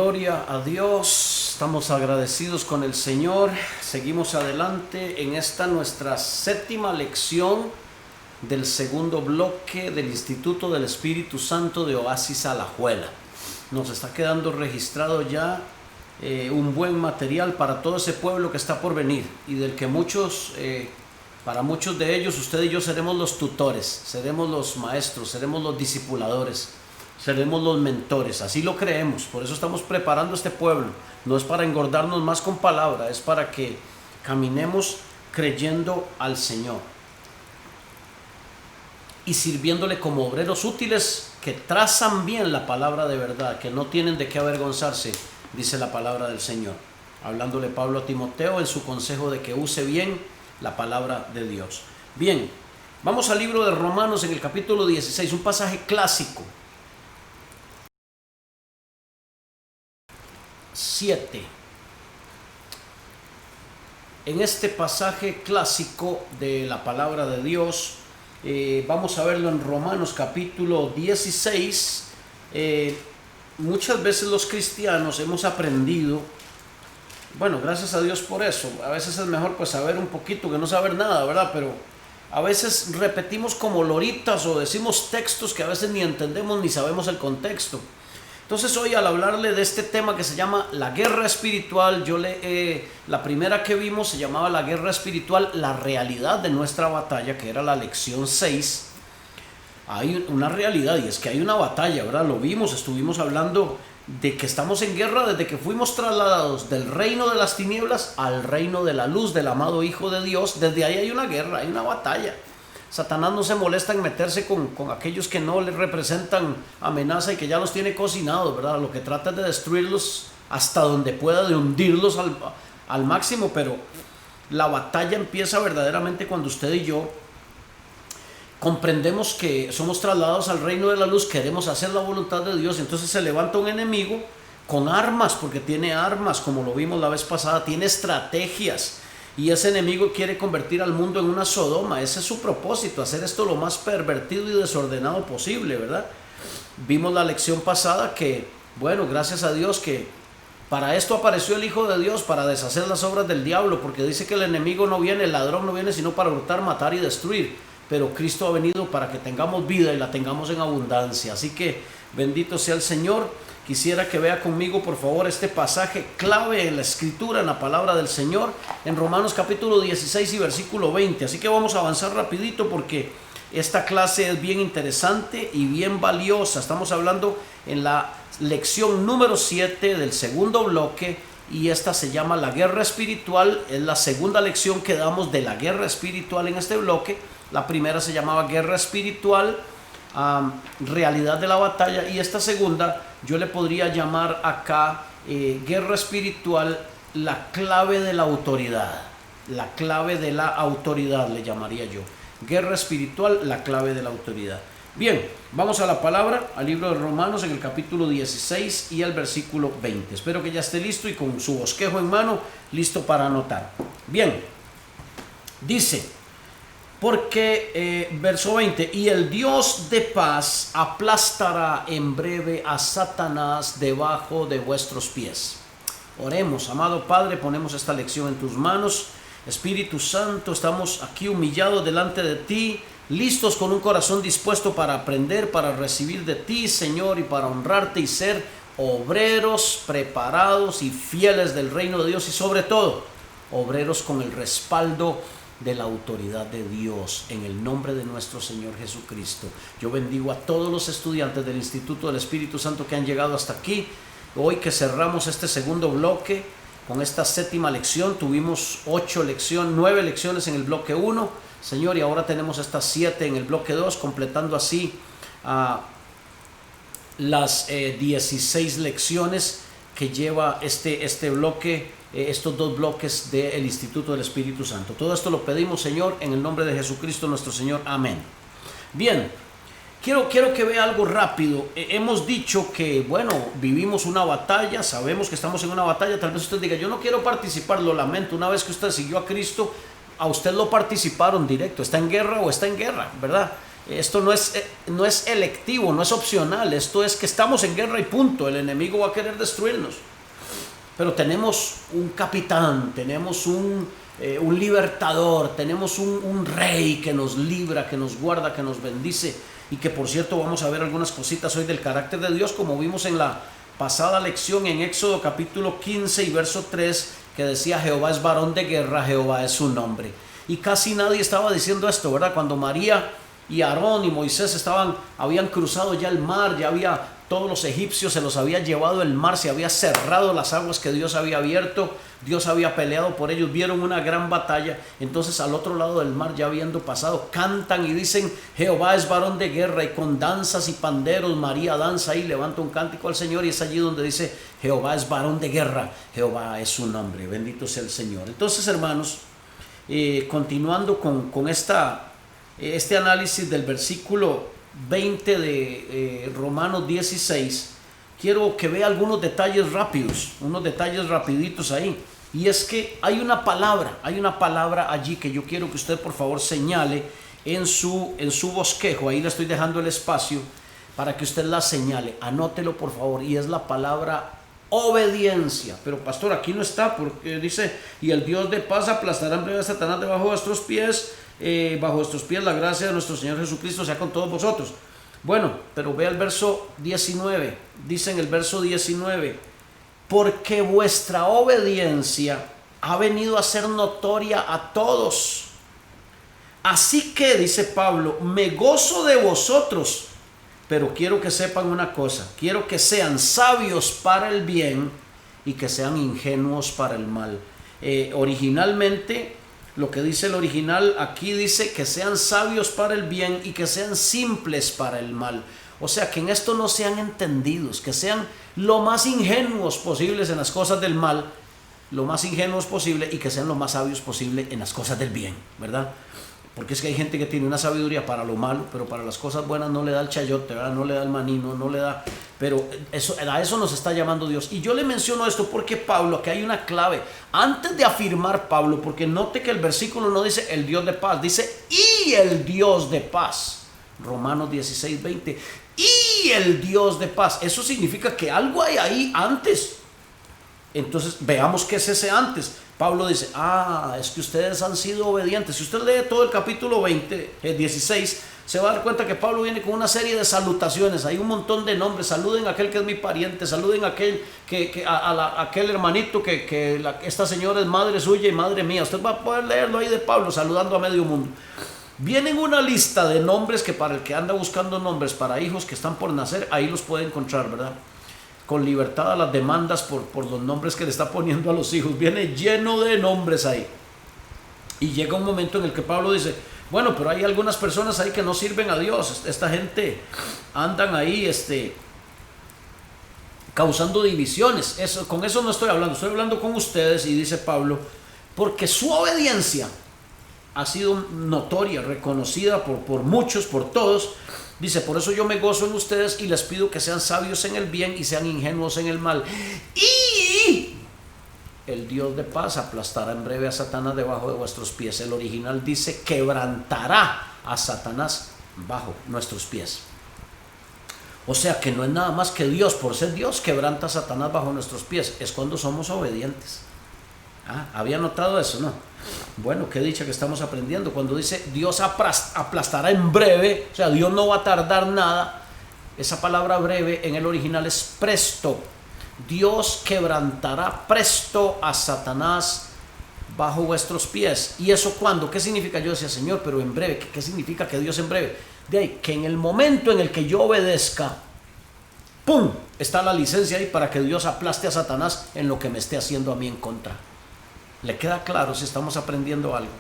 Gloria a Dios, estamos agradecidos con el Señor. Seguimos adelante en esta nuestra séptima lección del segundo bloque del Instituto del Espíritu Santo de Oasis Alajuela. Nos está quedando registrado ya un buen material para todo ese pueblo que está por venir y del que para muchos de ellos usted y yo seremos los tutores, seremos los maestros, seremos los discipuladores, seremos los mentores. Así lo creemos, por eso estamos preparando este pueblo. No es para engordarnos más con palabra, es para que caminemos creyendo al Señor y sirviéndole como obreros útiles que trazan bien la palabra de verdad, que no tienen de qué avergonzarse, dice la palabra del Señor, hablándole Pablo a Timoteo en su consejo de que use bien la palabra de Dios. Bien, vamos al libro de Romanos en el capítulo 16, un pasaje clásico. 7. En este pasaje clásico de la palabra de Dios, vamos a verlo en Romanos capítulo 16. Muchas veces los cristianos hemos aprendido, bueno, gracias a Dios por eso. A veces es mejor pues saber un poquito que no saber nada, ¿verdad? Pero a veces repetimos como loritas o decimos textos que a veces ni entendemos ni sabemos el contexto. Entonces hoy, al hablarle de este tema que se llama la guerra espiritual, la primera que vimos se llamaba la guerra espiritual, la realidad de nuestra batalla, que era la lección 6. Hay una realidad y es que hay una batalla, ¿verdad? Lo vimos, estuvimos hablando de que estamos en guerra desde que fuimos trasladados del reino de las tinieblas al reino de la luz del amado Hijo de Dios. Desde ahí hay una guerra, hay una batalla. Satanás no se molesta en meterse con aquellos que no le representan amenaza y que ya los tiene cocinados, ¿verdad? Lo que trata es de destruirlos hasta donde pueda, de hundirlos al máximo, pero la batalla empieza verdaderamente cuando usted y yo comprendemos que somos trasladados al reino de la luz, queremos hacer la voluntad de Dios. Entonces se levanta un enemigo con armas, porque tiene armas, como lo vimos la vez pasada, tiene estrategias. Y ese enemigo quiere convertir al mundo en una Sodoma. Ese es su propósito, hacer esto lo más pervertido y desordenado posible, ¿verdad? Vimos la lección pasada que, bueno, gracias a Dios que para esto apareció el Hijo de Dios, para deshacer las obras del diablo, porque dice que el enemigo no viene, el ladrón no viene sino para hurtar, matar y destruir. Pero Cristo ha venido para que tengamos vida y la tengamos en abundancia. Así que bendito sea el Señor. Quisiera que vea conmigo, por favor, este pasaje clave en la Escritura, en la palabra del Señor, en Romanos capítulo 16 y versículo 20. Así que vamos a avanzar rapidito porque esta clase es bien interesante y bien valiosa. Estamos hablando en la lección número 7 del segundo bloque y esta se llama la guerra espiritual. Es la segunda lección que damos de la guerra espiritual en este bloque. La primera se llamaba guerra espiritual, realidad de la batalla, y esta segunda yo le podría llamar acá guerra espiritual, la clave de la autoridad. La clave de la autoridad le llamaría yo. Guerra espiritual, la clave de la autoridad. Bien, vamos a la palabra, al libro de Romanos en el capítulo 16 y el versículo 20. Espero que ya esté listo y con su bosquejo en mano, listo para anotar. Bien, dice: porque, verso 20, y el Dios de paz aplastará en breve a Satanás debajo de vuestros pies. Oremos. Amado Padre, ponemos esta lección en tus manos. Espíritu Santo, estamos aquí humillados delante de ti, listos con un corazón dispuesto para aprender, para recibir de ti, Señor, y para honrarte y ser obreros preparados y fieles del reino de Dios, y sobre todo, obreros con el respaldo de la autoridad de Dios, en el nombre de nuestro Señor Jesucristo. Yo bendigo a todos los estudiantes del Instituto del Espíritu Santo que han llegado hasta aquí. Hoy que cerramos este segundo bloque con esta séptima lección, tuvimos 9 lecciones en el bloque 1, Señor, y ahora tenemos estas 7 en el bloque 2, completando así las 16 lecciones que lleva este bloque, estos dos bloques del Instituto del Espíritu Santo. Todo esto lo pedimos, Señor, en el nombre de Jesucristo nuestro Señor. Amén. Bien, quiero que vea algo rápido. Hemos dicho que, bueno, vivimos una batalla, sabemos que estamos en una batalla. Tal vez usted diga, yo no quiero participar, lo lamento. Una vez que usted siguió a Cristo, a usted lo participaron directo. ¿Está en guerra o está en guerra? ¿Verdad? Esto no es electivo, no es opcional. Esto es que estamos en guerra y punto. El enemigo va a querer destruirnos. Pero tenemos un capitán, tenemos un libertador, tenemos un rey que nos libra, que nos guarda, que nos bendice. Y que, por cierto, vamos a ver algunas cositas hoy del carácter de Dios, como vimos en la pasada lección en Éxodo capítulo 15 y verso 3, que decía: Jehová es varón de guerra, Jehová es su nombre. Y casi nadie estaba diciendo esto, ¿verdad? Cuando María y Aarón y Moisés habían cruzado ya el mar, todos los egipcios se los había llevado el mar, se había cerrado las aguas que Dios había abierto, Dios había peleado por ellos, vieron una gran batalla. Entonces, al otro lado del mar, ya habiendo pasado, cantan y dicen: Jehová es varón de guerra, y con danzas y panderos María danza y levanta un cántico al Señor, y es allí donde dice: Jehová es varón de guerra, Jehová es su nombre, bendito sea el Señor. Entonces, hermanos, continuando con este análisis del versículo 20 de Romanos 16, quiero que vea algunos detalles rápidos, unos detalles rapiditos ahí. Y es que hay una palabra allí que yo quiero que usted por favor señale en su bosquejo. Ahí le estoy dejando el espacio para que usted la señale, anótelo por favor, y es la palabra obediencia. Pero pastor, aquí no está, porque dice: y el Dios de paz aplastará en breve a Satanás debajo de vuestros pies. Bajo vuestros pies la gracia de nuestro Señor Jesucristo sea con todos vosotros. Bueno, pero vea el verso 19. Dice en el verso 19: porque vuestra obediencia ha venido a ser notoria a todos. Así que, dice Pablo, me gozo de vosotros, pero quiero que sepan una cosa: quiero que sean sabios para el bien y que sean ingenuos para el mal. Originalmente, lo que dice el original aquí dice que sean sabios para el bien y que sean simples para el mal. O sea, que en esto no sean entendidos, que sean lo más ingenuos posibles en las cosas del mal, lo más ingenuos posible, y que sean lo más sabios posible en las cosas del bien, ¿verdad? Porque es que hay gente que tiene una sabiduría para lo malo, pero para las cosas buenas no le da el chayote, ¿verdad? No le da el manino, no le da... Pero a eso nos está llamando Dios. Y yo le menciono esto porque Pablo, que hay una clave. Antes de afirmar Pablo, porque note que el versículo no dice el Dios de paz, dice y el Dios de paz. Romanos 16, 20. Y el Dios de paz. Eso significa que algo hay ahí antes. Entonces veamos qué es ese antes. Pablo dice: es que ustedes han sido obedientes. Si usted lee todo el capítulo 16, se va a dar cuenta que Pablo viene con una serie de salutaciones. Hay un montón de nombres: saluden a aquel que es mi pariente, saluden a aquel aquel hermanito esta señora es madre suya y madre mía. Usted va a poder leerlo ahí de Pablo saludando a medio mundo. Vienen una lista de nombres que, para el que anda buscando nombres para hijos que están por nacer, ahí los puede encontrar, ¿verdad? Con libertad a las demandas por los nombres que le está poniendo a los hijos. Viene lleno de nombres ahí. Y llega un momento en el que Pablo dice: bueno, pero hay algunas personas ahí que no sirven a Dios. Esta gente andan ahí causando divisiones. Con eso no estoy hablando con ustedes. Y dice Pablo: porque su obediencia ha sido notoria, reconocida por muchos, por todos. Dice: por eso yo me gozo en ustedes y les pido que sean sabios en el bien y sean ingenuos en el mal. Y el Dios de paz aplastará en breve a Satanás debajo de vuestros pies. El original dice: quebrantará a Satanás bajo nuestros pies. O sea que no es nada más que Dios, por ser Dios, quebranta a Satanás bajo nuestros pies. Es cuando somos obedientes. ¿Había notado eso? No. Bueno, qué dicha que estamos aprendiendo. Cuando dice Dios aplastará en breve, o sea, Dios no va a tardar nada. Esa palabra breve en el original es presto. Dios quebrantará presto a Satanás bajo vuestros pies. ¿Y eso cuándo? ¿Qué significa? Yo decía: Señor, pero en breve. ¿Qué significa que Dios en breve? De ahí, que en el momento en el que yo obedezca, ¡pum!, está la licencia ahí para que Dios aplaste a Satanás en lo que me esté haciendo a mí en contra. ¿Le queda claro si estamos aprendiendo algo?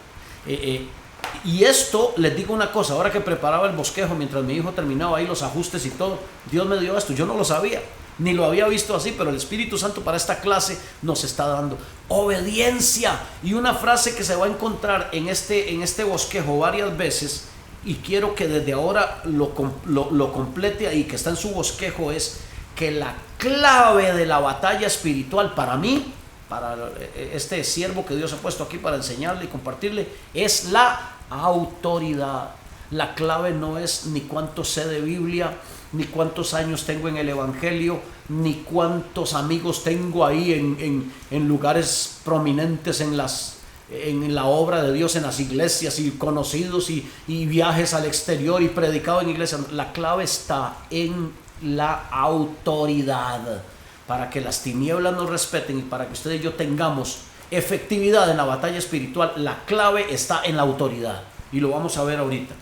Y esto, les digo una cosa: ahora que preparaba el bosquejo, mientras mi hijo terminaba ahí los ajustes y todo, Dios me dio esto. Yo no lo sabía, ni lo había visto así, pero el Espíritu Santo para esta clase nos está dando obediencia. Y una frase que se va a encontrar en este bosquejo varias veces, y quiero que desde ahora lo complete ahí, que está en su bosquejo, es que la clave de la batalla espiritual para mí, para este siervo que Dios ha puesto aquí para enseñarle y compartirle, es la autoridad. La clave no es ni cuánto sé de Biblia, ni cuántos años tengo en el Evangelio, ni cuántos amigos tengo ahí en lugares prominentes en la obra de Dios, en las iglesias, y conocidos, y viajes al exterior y predicado en iglesias. La clave está en la autoridad. Para que las tinieblas nos respeten y para que usted y yo tengamos efectividad en la batalla espiritual, la clave está en la autoridad. Y lo vamos a ver ahorita.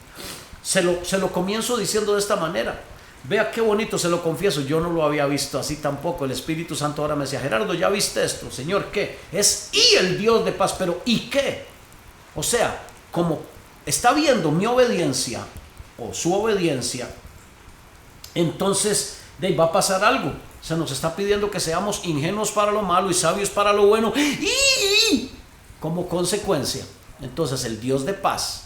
Se lo comienzo diciendo de esta manera. Vea qué bonito, se lo confieso, yo no lo había visto así tampoco. El Espíritu Santo ahora me decía: Gerardo, ¿ya viste esto? Señor, ¿qué? Es y el Dios de paz, pero ¿y qué? O sea, como está viendo mi obediencia o su obediencia, entonces va a pasar algo. Se nos está pidiendo que seamos ingenuos para lo malo y sabios para lo bueno. Y como consecuencia, entonces el Dios de paz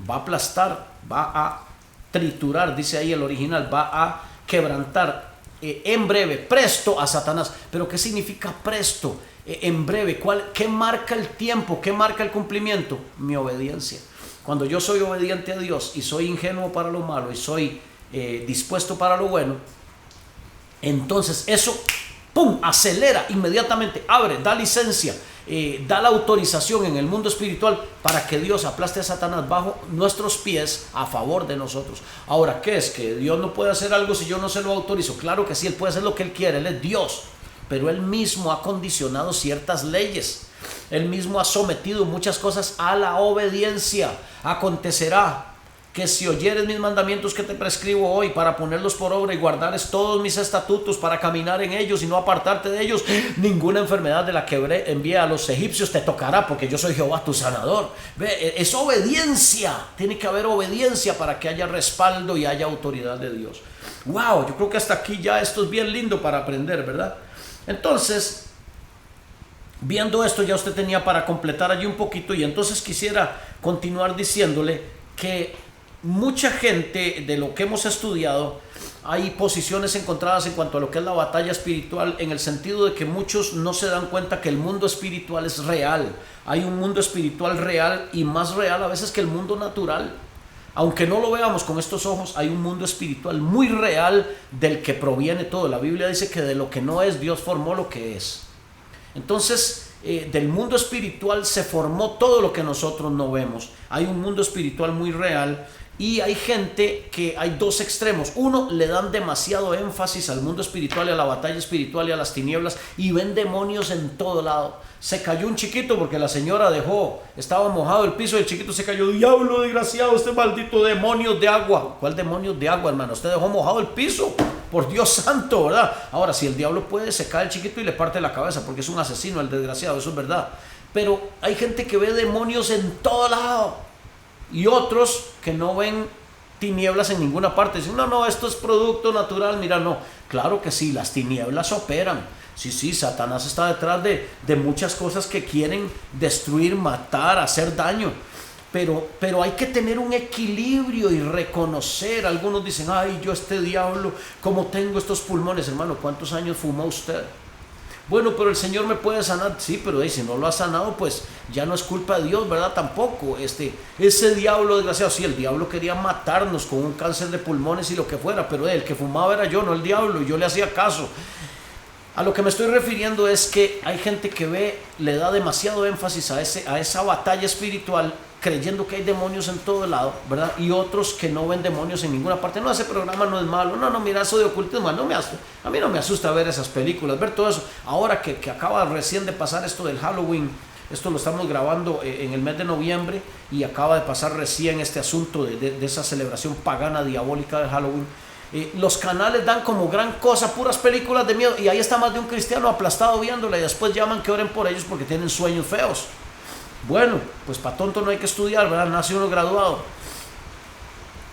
va a aplastar, va a triturar, dice ahí el original, va a quebrantar en breve, presto a Satanás. Pero ¿qué significa presto? En breve, ¿qué marca el tiempo? ¿Qué marca el cumplimiento? Mi obediencia. Cuando yo soy obediente a Dios y soy ingenuo para lo malo y soy dispuesto para lo bueno, entonces eso, ¡pum!, acelera inmediatamente, abre, da licencia, da la autorización en el mundo espiritual para que Dios aplaste a Satanás bajo nuestros pies a favor de nosotros. Ahora, ¿qué es? ¿Que Dios no puede hacer algo si yo no se lo autorizo? Claro que sí, Él puede hacer lo que Él quiere, Él es Dios, pero Él mismo ha condicionado ciertas leyes. Él mismo ha sometido muchas cosas a la obediencia. Acontecerá que si oyeres mis mandamientos que te prescribo hoy para ponerlos por obra y guardares todos mis estatutos para caminar en ellos y no apartarte de ellos, ninguna enfermedad de la que envié a los egipcios te tocará, porque yo soy Jehová tu sanador. Ve, es obediencia. Tiene que haber obediencia para que haya respaldo y haya autoridad de Dios. Wow, yo creo que hasta aquí ya esto es bien lindo para aprender, ¿verdad? Entonces, viendo esto, ya usted tenía para completar allí un poquito, y entonces quisiera continuar diciéndole que mucha gente, de lo que hemos estudiado, hay posiciones encontradas en cuanto a lo que es la batalla espiritual, en el sentido de que muchos no se dan cuenta que el mundo espiritual es real. Hay un mundo espiritual real, y más real a veces que el mundo natural. Aunque no lo veamos con estos ojos, hay un mundo espiritual muy real del que proviene todo. La Biblia dice que de lo que no es, Dios formó lo que es. Entonces, del mundo espiritual se formó todo lo que nosotros no vemos. Hay un mundo espiritual muy real, y hay gente que hay dos extremos. Uno, le dan demasiado énfasis al mundo espiritual y a la batalla espiritual y a las tinieblas, y ven demonios en todo lado. Se cayó un chiquito porque la señora estaba mojado el piso, y el chiquito se cayó. Diablo desgraciado, este maldito demonios de agua. ¿Cuál demonios de agua, hermano? Usted dejó mojado el piso. Por Dios santo, ¿verdad? Ahora, si el diablo puede, se cae el chiquito y le parte la cabeza, porque es un asesino el desgraciado, eso es verdad. Pero hay gente que ve demonios en todo lado, y otros que no ven tinieblas en ninguna parte. Dicen: no, esto es producto natural. Mira, no, claro que sí, las tinieblas operan. Sí, Satanás está detrás de muchas cosas que quieren destruir, matar, hacer daño. Pero hay que tener un equilibrio y reconocer. Algunos dicen: ay, yo este diablo, ¿cómo tengo estos pulmones? Hermano, ¿cuántos años fumó usted? Bueno, pero el Señor me puede sanar. Sí, pero si no lo ha sanado, pues ya no es culpa de Dios, ¿verdad? Tampoco. Ese diablo desgraciado, sí, el diablo quería matarnos con un cáncer de pulmones y lo que fuera, pero el que fumaba era yo, no el diablo, y yo le hacía caso. A lo que me estoy refiriendo es que hay gente que le da demasiado énfasis a esa batalla espiritual, creyendo que hay demonios en todo lado, ¿verdad? Y otros que no ven demonios en ninguna parte. No, ese programa no es malo. No, mira, eso de ocultismo, a mí no me asusta ver esas películas, ver todo eso. Ahora que acaba recién de pasar esto del Halloween, esto lo estamos grabando en el mes de noviembre, y acaba de pasar recién este asunto de esa celebración pagana diabólica de Halloween. Los canales dan como gran cosa puras películas de miedo, y ahí está más de un cristiano aplastado viéndola, y después llaman que oren por ellos porque tienen sueños feos. Bueno, pues para tonto no hay que estudiar, ¿verdad? Nace uno graduado.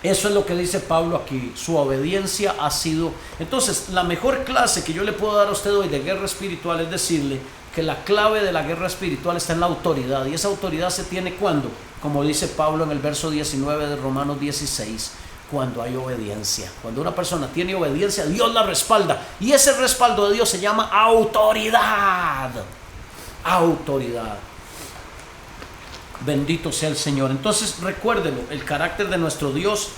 Eso es lo que dice Pablo aquí. Su obediencia ha sido... Entonces, la mejor clase que yo le puedo dar a usted hoy de guerra espiritual es decirle que la clave de la guerra espiritual está en la autoridad. Y esa autoridad se tiene cuando, como dice Pablo en el verso 19 de Romanos 16, cuando hay obediencia. Cuando una persona tiene obediencia, Dios la respalda. Y ese respaldo de Dios se llama autoridad. Autoridad. Bendito sea el Señor. Entonces recuérdenlo, el carácter de nuestro Dios,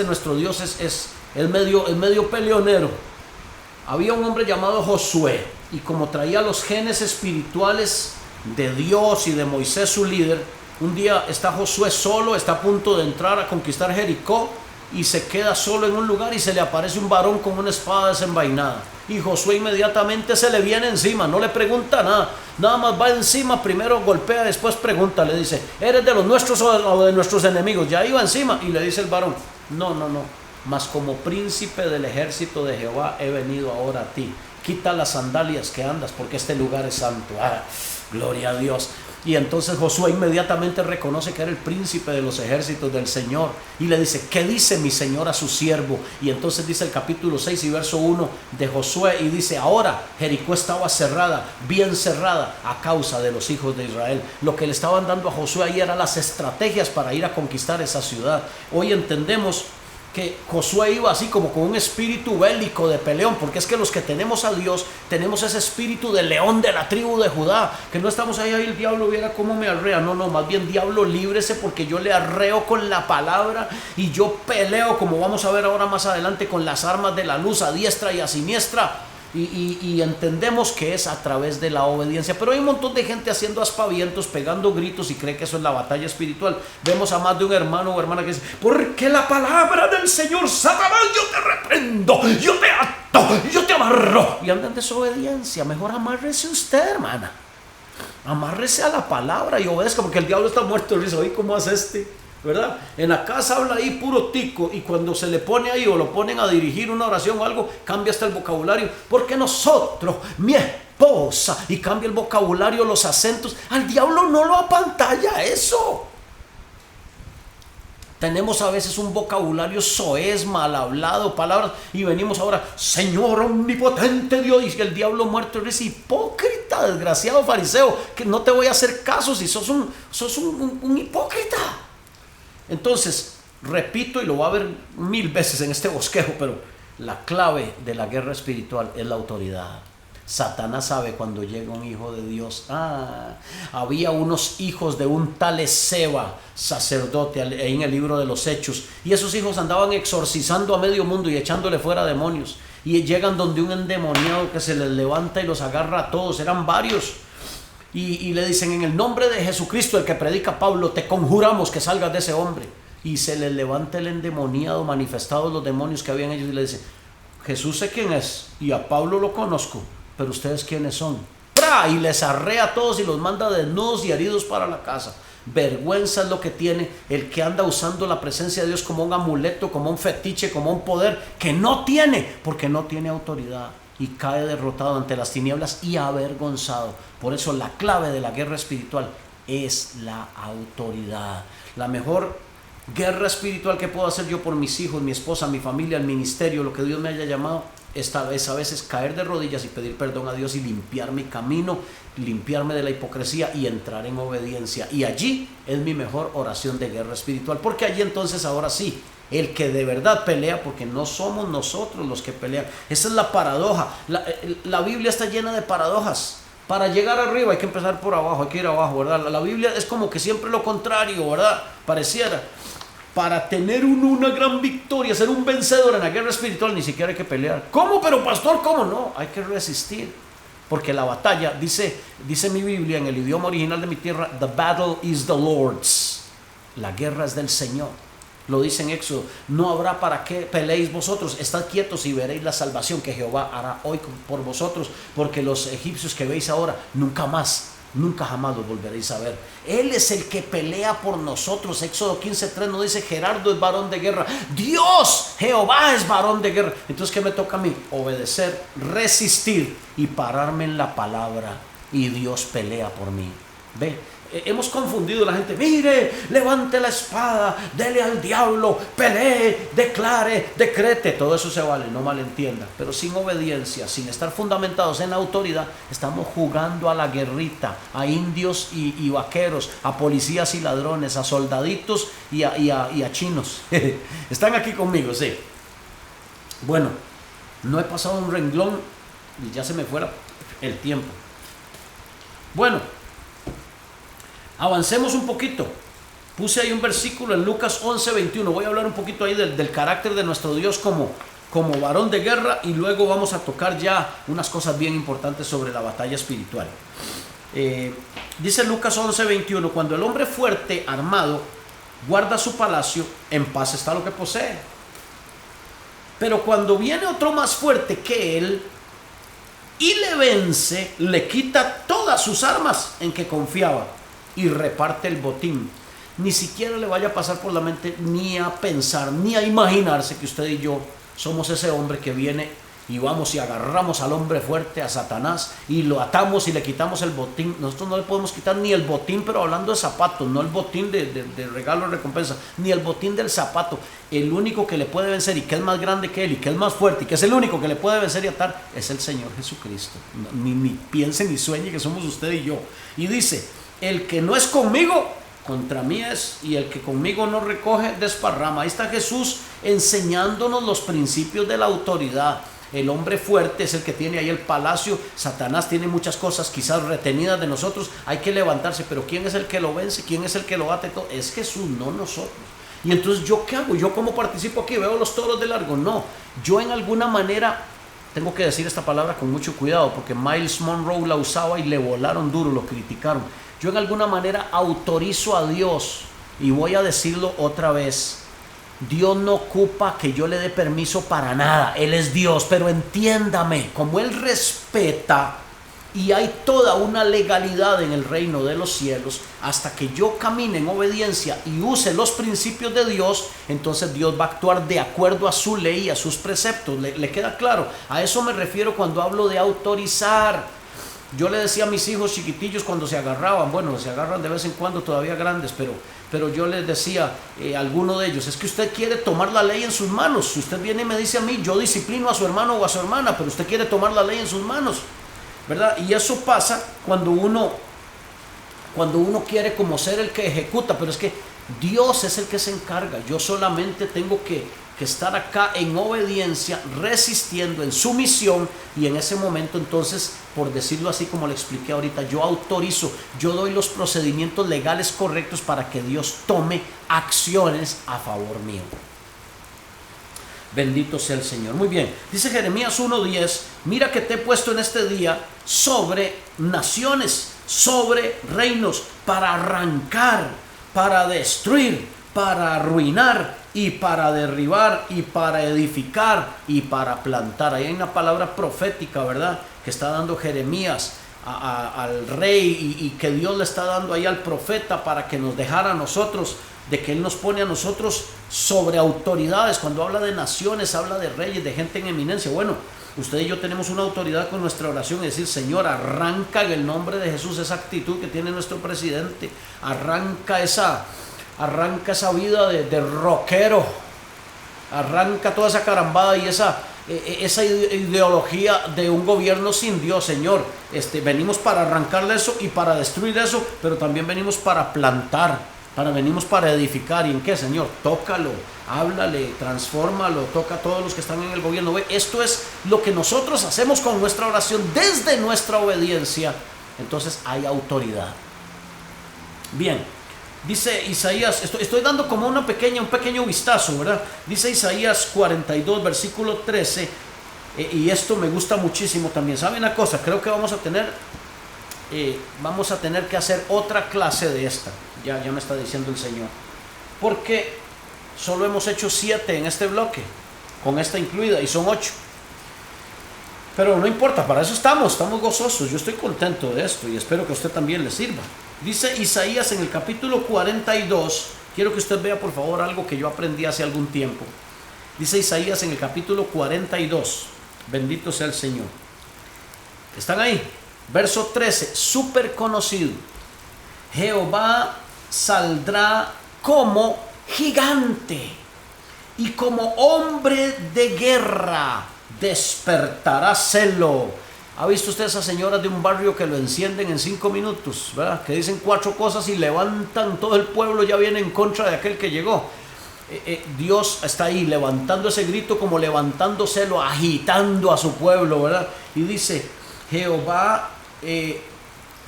nuestro Dios es medio peleonero. Había un hombre llamado Josué, y como traía los genes espirituales de Dios y de Moisés su líder, un día está Josué solo, está a punto de entrar a conquistar Jericó, y se queda solo en un lugar y se le aparece un varón con una espada desenvainada, y Josué inmediatamente se le viene encima, no le pregunta nada, nada más va encima, primero golpea, después pregunta, le dice, ¿eres de los nuestros o de nuestros enemigos? Ya iba encima, y le dice el varón, no, mas como príncipe del ejército de Jehová he venido ahora a ti, quita las sandalias que andas, porque este lugar es santo. Gloria a Dios. Y entonces Josué inmediatamente reconoce que era el príncipe de los ejércitos del Señor, y le dice, ¿qué dice mi Señor a su siervo? Y entonces dice el capítulo 6 y verso 1 de Josué, y dice, ahora Jericó estaba cerrada, bien cerrada, a causa de los hijos de Israel. Lo que le estaban dando a Josué ahí eran las estrategias para ir a conquistar esa ciudad. Hoy entendemos que Josué iba así como con un espíritu bélico de peleón, porque es que los que tenemos a Dios tenemos ese espíritu de león de la tribu de Judá, que no estamos ahí, el diablo viera cómo me arrea, no, más bien diablo líbrese, porque yo le arreo con la palabra, y yo peleo, como vamos a ver ahora más adelante, con las armas de la luz a diestra y a siniestra. Y entendemos que es a través de la obediencia, pero hay un montón de gente haciendo aspavientos, pegando gritos, y cree que eso es la batalla espiritual. Vemos a más de un hermano o hermana que dice, porque la palabra del Señor, Satanás, yo te reprendo, yo te ato, yo te amarro, y andan en desobediencia. Mejor amárrese usted, hermana, amárrese a la palabra y obedezca, porque el diablo está muerto de risa. Oye, ¿cómo hace ¿verdad? En la casa habla ahí puro tico, y cuando se le pone ahí o lo ponen a dirigir una oración o algo, cambia hasta el vocabulario, porque nosotros, mi esposa, y cambia el vocabulario, los acentos. Al diablo no lo apantalla eso. Tenemos a veces un vocabulario soez, mal hablado, palabras, y venimos ahora, Señor omnipotente Dios, y el diablo muerto es hipócrita, desgraciado fariseo, que no te voy a hacer caso si sos un hipócrita. Entonces, repito, y lo va a ver 1000 veces en este bosquejo, pero la clave de la guerra espiritual es la autoridad. Satanás sabe cuando llega un hijo de Dios. Había unos hijos de un tal Esceva, sacerdote, ahí en el libro de los Hechos, y esos hijos andaban exorcizando a medio mundo y echándole fuera demonios, y llegan donde un endemoniado que se les levanta y los agarra a todos, eran varios. Y le dicen, en el nombre de Jesucristo, el que predica Pablo, te conjuramos que salgas de ese hombre. Y se le levanta el endemoniado, manifestados los demonios que habían ellos, y le dice, Jesús sé quién es, y a Pablo lo conozco, pero ustedes quiénes son. ¡Pra! Y les arrea a todos y los manda desnudos y heridos para la casa. Vergüenza es lo que tiene el que anda usando la presencia de Dios como un amuleto, como un fetiche, como un poder que no tiene, porque no tiene autoridad, y cae derrotado ante las tinieblas y avergonzado. Por eso la clave de la guerra espiritual es la autoridad. La mejor guerra espiritual que puedo hacer yo por mis hijos, mi esposa, mi familia, el ministerio, lo que Dios me haya llamado, esta vez a veces caer de rodillas y pedir perdón a Dios, y limpiar mi camino, limpiarme de la hipocresía y entrar en obediencia. Y allí es mi mejor oración de guerra espiritual, porque allí entonces ahora sí, el que de verdad pelea, porque no somos nosotros los que pelean. Esa es la paradoja. La Biblia está llena de paradojas. Para llegar arriba hay que empezar por abajo, hay que ir abajo, ¿verdad? La Biblia es como que siempre lo contrario, ¿verdad? Pareciera. Para tener una gran victoria, ser un vencedor en la guerra espiritual, ni siquiera hay que pelear. ¿Cómo? Pero pastor, ¿cómo? No, hay que resistir. Porque la batalla, dice mi Biblia en el idioma original de mi tierra, the battle is the Lord's. La guerra es del Señor. Lo dice en Éxodo, no habrá para qué peleéis vosotros, estad quietos y veréis la salvación que Jehová hará hoy por vosotros, porque los egipcios que veis ahora, nunca jamás los volveréis a ver. Él es el que pelea por nosotros. Éxodo 15:3 no dice, Gerardo es varón de guerra, Dios, Jehová es varón de guerra. Entonces, ¿qué me toca a mí? Obedecer, resistir y pararme en la palabra, y Dios pelea por mí. Ve. Hemos confundido a la gente. Mire, levante la espada, dele al diablo, pelee, declare, decrete. Todo eso se vale, no malentienda. Pero sin obediencia, sin estar fundamentados en la autoridad, estamos jugando a la guerrita, a indios y vaqueros, a policías y ladrones, a soldaditos y a chinos. ¿Están aquí conmigo? Sí. Bueno, no he pasado un renglón y ya se me fuera el tiempo. Bueno, Avancemos un poquito. Puse ahí un versículo en Lucas 11:21. Voy a hablar un poquito ahí del carácter de nuestro Dios como varón de guerra, y luego vamos a tocar ya unas cosas bien importantes sobre la batalla espiritual. Dice Lucas 11:21: cuando el hombre fuerte, armado, guarda su palacio, en paz está lo que posee. Pero cuando viene otro más fuerte que él y le vence, le quita todas sus armas en que confiaba y reparte el botín. Ni siquiera le vaya a pasar por la mente, ni a pensar, ni a imaginarse que usted y yo somos ese hombre que viene y vamos y agarramos al hombre fuerte, a Satanás, y lo atamos y le quitamos el botín. Nosotros no le podemos quitar ni el botín, pero hablando de zapatos, no el botín de regalo o recompensa, ni el botín del zapato. El único que le puede vencer, y que es más grande que él, y que es más fuerte, y que es el único que le puede vencer y atar, es el Señor Jesucristo. Ni piense ni sueñe que somos usted y yo. Y dice: el que no es conmigo, contra mí es, y el que conmigo no recoge, desparrama. Ahí está Jesús enseñándonos los principios de la autoridad. El hombre fuerte es el que tiene ahí el palacio. Satanás tiene muchas cosas quizás retenidas de nosotros. Hay que levantarse, pero ¿quién es el que lo vence? ¿Quién es el que lo bate todo? Es Jesús, no nosotros. Y entonces, ¿yo qué hago? ¿Yo cómo participo aquí? ¿Veo los toros de largo? No, yo en alguna manera, tengo que decir esta palabra con mucho cuidado, porque Miles Monroe la usaba y le volaron duro, lo criticaron. Yo en alguna manera autorizo a Dios, y voy a decirlo otra vez: Dios no ocupa que yo le dé permiso para nada. Él es Dios, pero entiéndame, como Él respeta, y hay toda una legalidad en el reino de los cielos, hasta que yo camine en obediencia y use los principios de Dios, entonces Dios va a actuar de acuerdo a su ley y a sus preceptos. ¿Le queda claro? A eso me refiero cuando hablo de autorizar. Yo le decía a mis hijos chiquitillos cuando se agarraban, bueno, se agarran de vez en cuando todavía grandes, pero yo les decía a alguno de ellos: es que usted quiere tomar la ley en sus manos. Si usted viene y me dice a mí, yo disciplino a su hermano o a su hermana, pero usted quiere tomar la ley en sus manos, ¿verdad? Y eso pasa cuando uno quiere como ser el que ejecuta, pero es que Dios es el que se encarga. Yo solamente tengo que estar acá en obediencia, resistiendo, en sumisión, y en ese momento entonces, por decirlo así como le expliqué ahorita, yo autorizo, yo doy los procedimientos legales correctos para que Dios tome acciones a favor mío. Bendito sea el Señor. Muy bien, dice Jeremías 1:10: mira que te he puesto en este día sobre naciones, sobre reinos, para arrancar, para destruir, para arruinar, y para derribar, y para edificar, y para plantar. Ahí hay una palabra profética, ¿verdad?, que está dando Jeremías al rey, y que Dios le está dando ahí al profeta para que nos dejara a nosotros, de que Él nos pone a nosotros sobre autoridades. Cuando habla de naciones, habla de reyes, de gente en eminencia. Bueno, usted y yo tenemos una autoridad con nuestra oración, es decir: Señor, arranca en el nombre de Jesús esa actitud que tiene nuestro presidente, arranca esa vida de rockero, arranca toda esa carambada y esa ideología de un gobierno sin Dios. Señor, venimos para arrancarle eso y para destruir eso, pero también venimos para plantar, venimos para edificar. ¿Y en qué, Señor? Tócalo, háblale, transfórmalo, toca a todos los que están en el gobierno. Esto es lo que nosotros hacemos con nuestra oración, desde nuestra obediencia. Entonces hay autoridad. Bien. Dice Isaías, estoy dando como un pequeño vistazo, ¿verdad? Dice Isaías 42, versículo 13, y esto me gusta muchísimo también. ¿Sabe una cosa? Creo que vamos a tener que hacer otra clase de esta. Ya me está diciendo el Señor. Porque solo hemos hecho 7 en este bloque, con esta incluida, y son 8. Pero no importa, para eso estamos gozosos. Yo estoy contento de esto y espero que a usted también le sirva. Dice Isaías en el capítulo 42, quiero que usted vea por favor algo que yo aprendí hace algún tiempo. Dice Isaías en el capítulo 42, bendito sea el Señor. ¿Están ahí? Verso 13, súper conocido: Jehová saldrá como gigante, y como hombre de guerra despertará celo. ¿Ha visto usted esas señoras de un barrio que lo encienden en 5 minutos, ¿verdad? Que dicen 4 cosas y levantan todo el pueblo, ya viene en contra de aquel que llegó? Dios está ahí levantando ese grito, como levantando celo, agitando a su pueblo, ¿verdad? Y dice: Jehová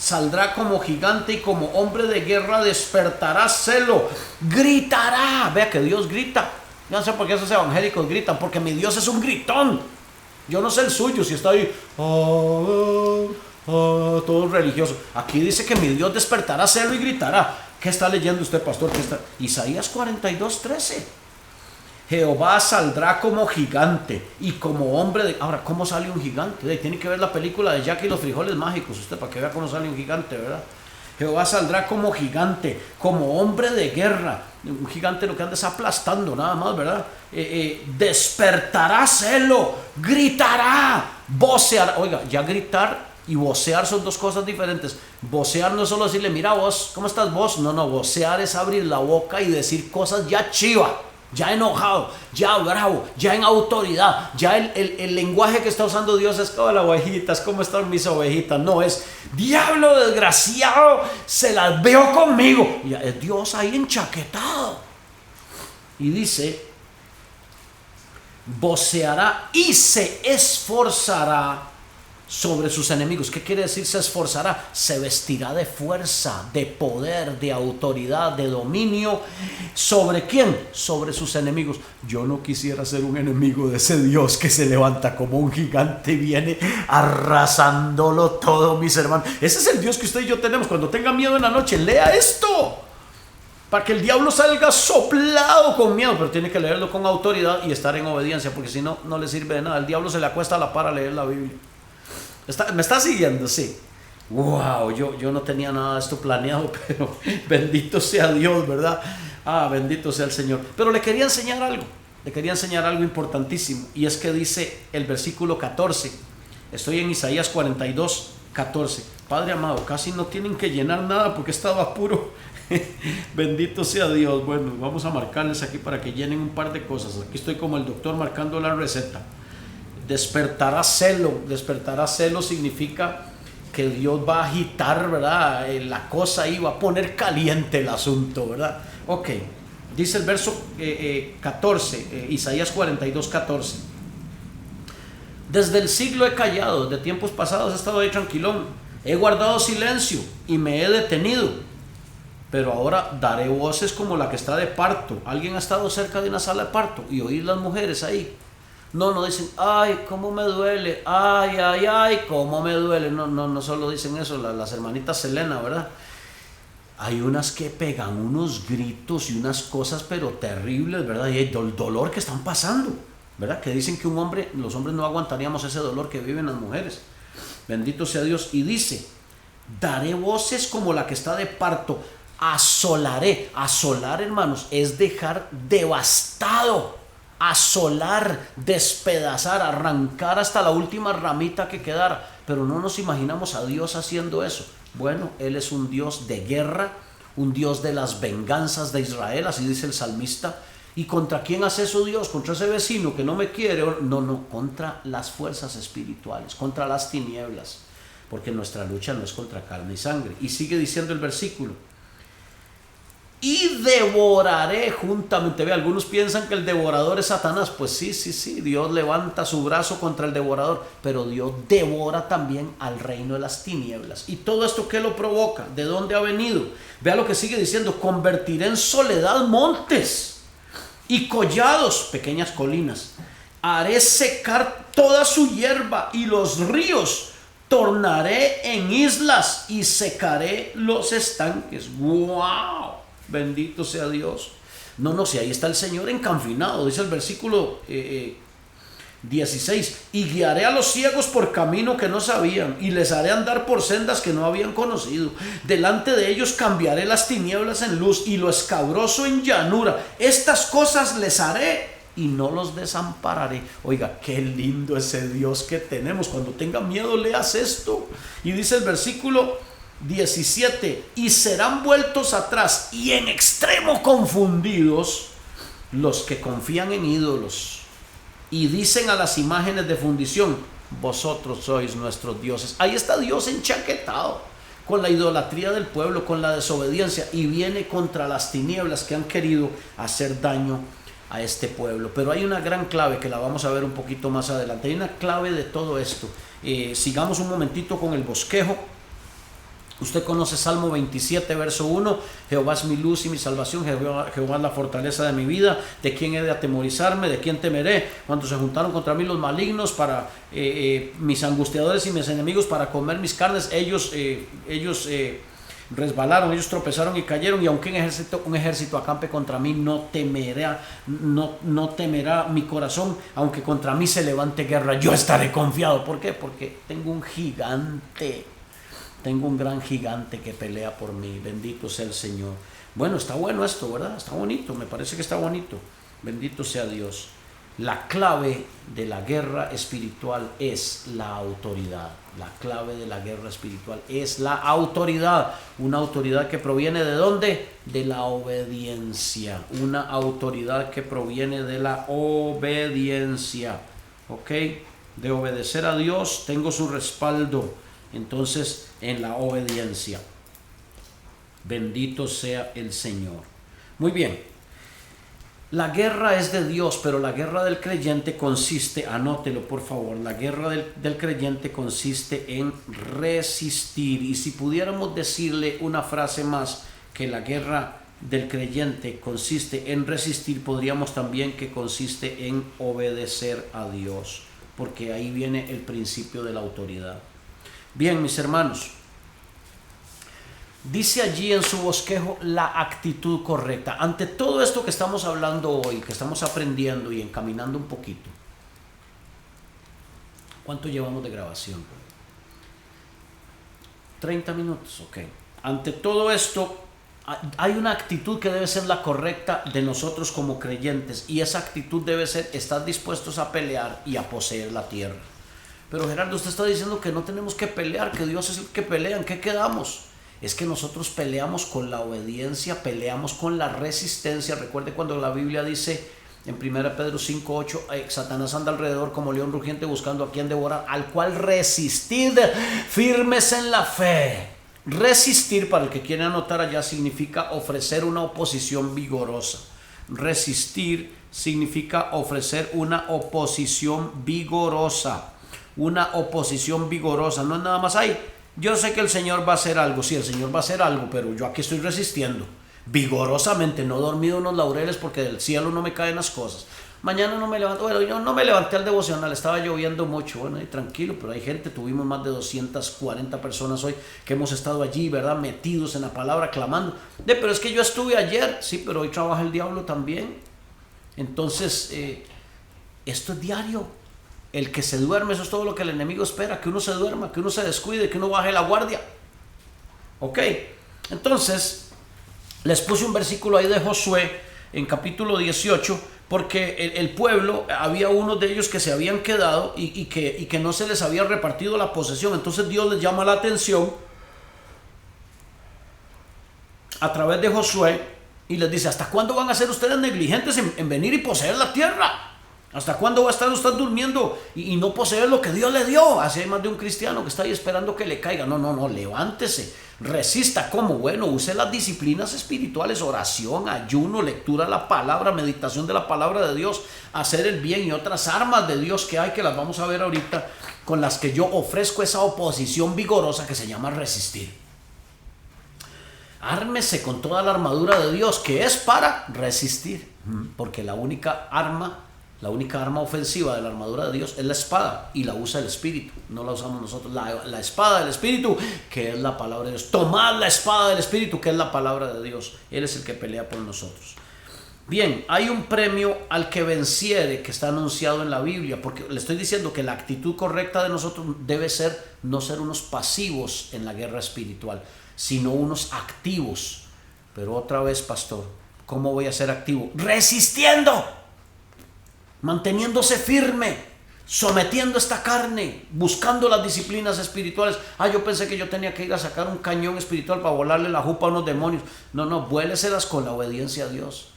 saldrá como gigante y como hombre de guerra despertará celo, gritará. Vea que Dios grita. Yo no sé por qué esos evangélicos gritan, porque mi Dios es un gritón. Yo no sé el suyo, si está ahí todo religioso. Aquí dice que mi Dios despertará celo y gritará. ¿Qué está leyendo usted, pastor? ¿Qué está? Isaías 42:13. Jehová saldrá como gigante y como hombre de... Ahora, ¿cómo sale un gigante? Tiene que ver la película de Jack y los frijoles mágicos, usted, para que vea cómo sale un gigante, ¿verdad? Jehová saldrá como gigante, como hombre de guerra. Un gigante lo que anda es aplastando, nada más, ¿verdad? Despertará celo, gritará, voceará. Oiga, ya gritar y vocear son dos cosas diferentes. Vocear no es solo decirle, mira vos, ¿cómo estás vos? No, vocear es abrir la boca y decir cosas ya chiva, ya enojado, ya bravo, ya en autoridad. Ya el lenguaje que está usando Dios es como las ovejitas, ¿cómo están mis ovejitas? No, es diablo desgraciado, se las veo conmigo. Y es Dios ahí enchaquetado. Y dice, voceará y se esforzará sobre sus enemigos. ¿Qué quiere decir se esforzará? Se vestirá de fuerza, de poder, de autoridad, de dominio. ¿Sobre quién? Sobre sus enemigos. Yo no quisiera ser un enemigo de ese Dios que se levanta como un gigante y viene arrasándolo todo, mis hermanos. Ese es el Dios que usted y yo tenemos. Cuando tenga miedo en la noche, lea esto, para que el diablo salga soplado con miedo, pero tiene que leerlo con autoridad y estar en obediencia, porque si no, no le sirve de nada. El diablo se le acuesta a la par a leer la Biblia. ¿Me está siguiendo? Sí. Wow, yo no tenía nada de esto planeado, pero bendito sea Dios, ¿verdad? Bendito sea el Señor. Pero le quería enseñar algo importantísimo, y es que dice el versículo 14. Estoy en Isaías 42:14. Padre amado, casi no tienen que llenar nada porque estaba puro. Bendito sea Dios. Bueno, vamos a marcarles aquí para que llenen un par de cosas. Aquí estoy como el doctor marcando la receta. Despertará celo significa que Dios va a agitar, ¿verdad? La cosa ahí, va a poner caliente el asunto, ¿verdad? Ok, dice el verso 14, Isaías 42:14. Desde el siglo he callado, de tiempos pasados he estado ahí tranquilón, he guardado silencio y me he detenido, pero ahora daré voces como la que está de parto. ¿Alguien ha estado cerca de una sala de parto y oír las mujeres ahí? No dicen, ay, cómo me duele, ay, cómo me duele. No solo dicen eso las hermanitas Selena, ¿verdad? Hay unas que pegan unos gritos y unas cosas pero terribles, ¿verdad? Y hay dolor que están pasando, ¿verdad? Que dicen que los hombres no aguantaríamos ese dolor que viven las mujeres. Bendito sea Dios. Y dice, daré voces como la que está de parto, asolaré. Asolar, hermanos, es dejar devastado. Asolar, despedazar, arrancar hasta la última ramita que quedara. Pero no nos imaginamos a Dios haciendo eso. Bueno, Él es un Dios de guerra, un Dios de las venganzas de Israel, así dice el salmista. ¿Y contra quién hace eso Dios? ¿Contra ese vecino que no me quiere? No, contra las fuerzas espirituales, contra las tinieblas, porque nuestra lucha no es contra carne y sangre. Y sigue diciendo el versículo, y devoraré juntamente. Ve, algunos piensan que el devorador es Satanás. Pues sí, Dios levanta su brazo contra el devorador, pero Dios devora también al reino de las tinieblas. ¿Y todo esto qué lo provoca? ¿De dónde ha venido? Vea lo que sigue diciendo, convertiré en soledad montes y collados, pequeñas colinas. Haré secar toda su hierba y los ríos tornaré en islas y secaré los estanques. ¡Wow! Bendito sea Dios. Si ahí está el Señor encaminado. Dice el versículo 16, y guiaré a los ciegos por camino que no sabían, y les haré andar por sendas que no habían conocido. Delante de ellos cambiaré las tinieblas en luz y lo escabroso en llanura. Estas cosas les haré y no los desampararé. Oiga, qué lindo ese Dios que tenemos. Cuando tenga miedo, leas esto. Y dice el versículo 17, y serán vueltos atrás y en extremo confundidos los que confían en ídolos y dicen a las imágenes de fundición, vosotros sois nuestros dioses. Ahí está Dios enchaquetado con la idolatría del pueblo, con la desobediencia, y viene contra las tinieblas que han querido hacer daño a este pueblo. Pero hay una gran clave que la vamos a ver un poquito más adelante. Hay una clave de todo esto. Sigamos un momentito con el bosquejo. Usted conoce Salmo 27, verso 1, Jehová es mi luz y mi salvación, Jehová es la fortaleza de mi vida, ¿de quién he de atemorizarme? ¿De quién temeré? Cuando se juntaron contra mí los malignos, para mis angustiadores y mis enemigos, para comer mis carnes, ellos resbalaron, ellos tropezaron y cayeron, y aunque un ejército acampe contra mí, no temerá mi corazón, aunque contra mí se levante guerra, yo estaré confiado. ¿Por qué? Porque tengo un gigante. Tengo un gran gigante que pelea por mí. Bendito sea el Señor. Bueno, está bueno esto, ¿verdad? Está bonito, me parece que está bonito. Bendito sea Dios. La clave de la guerra espiritual es la autoridad. La clave de la guerra espiritual es la autoridad. Una autoridad que proviene ¿de dónde? De la obediencia. Una autoridad que proviene de la obediencia. ¿Ok? De obedecer a Dios tengo su respaldo. Entonces, en la obediencia. Bendito sea el Señor. Muy bien. La guerra es de Dios, pero la guerra del creyente consiste, anótelo por favor, la guerra del creyente consiste en resistir. Y si pudiéramos decirle una frase más, que la guerra del creyente consiste en resistir, podríamos también que consiste en obedecer a Dios, porque ahí viene el principio de la autoridad. Bien, mis hermanos, dice allí en su bosquejo la actitud correcta. Ante todo esto que estamos hablando hoy, que estamos aprendiendo y encaminando un poquito, ¿cuánto llevamos de grabación? 30 minutos, ok. Ante todo esto, hay una actitud que debe ser la correcta de nosotros como creyentes, y esa actitud debe ser estar dispuestos a pelear y a poseer la tierra. Pero Gerardo, usted está diciendo que no tenemos que pelear, que Dios es el que pelea. ¿En qué quedamos? Es que nosotros peleamos con la obediencia, peleamos con la resistencia. Recuerde cuando la Biblia dice en 1 Pedro 5:8, Satanás anda alrededor como león rugiente buscando a quien devorar, al cual resistid firmes en la fe. Resistir, para el que quiere anotar allá, significa ofrecer una oposición vigorosa. Resistir significa ofrecer una oposición vigorosa. Una oposición vigorosa, no es nada más ahí. Yo sé que el Señor va a hacer algo, sí, el Señor va a hacer algo, pero yo aquí estoy resistiendo vigorosamente, no dormido en los laureles porque del cielo no me caen las cosas. Mañana no me levanto, bueno, yo no me levanté al devocional, estaba lloviendo mucho, bueno, y tranquilo, pero hay gente, tuvimos más de 240 personas hoy que hemos estado allí, ¿verdad? Metidos en la palabra, clamando. Pero es que yo estuve ayer, sí, pero hoy trabaja el diablo también. Entonces, esto es diario. El que se duerme, eso es todo lo que el enemigo espera, que uno se duerma, que uno se descuide, que uno baje la guardia. Ok, entonces les puse un versículo ahí de Josué en capítulo 18, porque el pueblo, había unos de ellos que se habían quedado y que no se les había repartido la posesión. Entonces Dios les llama la atención a través de Josué y les dice: ¿hasta cuándo van a ser ustedes negligentes en venir y poseer la tierra? ¿Hasta cuándo va a estar usted durmiendo y no poseer lo que Dios le dio? Así hay más de un cristiano que está ahí esperando que le caiga. No, levántese, resista. ¿Cómo? Bueno, use las disciplinas espirituales, oración, ayuno, lectura de la palabra, meditación de la palabra de Dios, hacer el bien y otras armas de Dios que hay, que las vamos a ver ahorita, con las que yo ofrezco esa oposición vigorosa que se llama resistir. Ármese con toda la armadura de Dios, que es para resistir, porque la única arma ofensiva de la armadura de Dios es la espada, y la usa el Espíritu, no la usamos nosotros. La espada del Espíritu, que es la palabra de Dios. Tomad la espada del Espíritu, que es la palabra de Dios. Él es el que pelea por nosotros. Bien, hay un premio al que venciere, que está anunciado en la Biblia, porque le estoy diciendo que la actitud correcta de nosotros debe ser no ser unos pasivos en la guerra espiritual, sino unos activos. Pero otra vez, pastor, ¿cómo voy a ser activo? Resistiendo, manteniéndose firme, sometiendo esta carne, buscando las disciplinas espirituales. Yo pensé que yo tenía que ir a sacar un cañón espiritual para volarle la jupa a unos demonios. No, vuéleselas con la obediencia a Dios.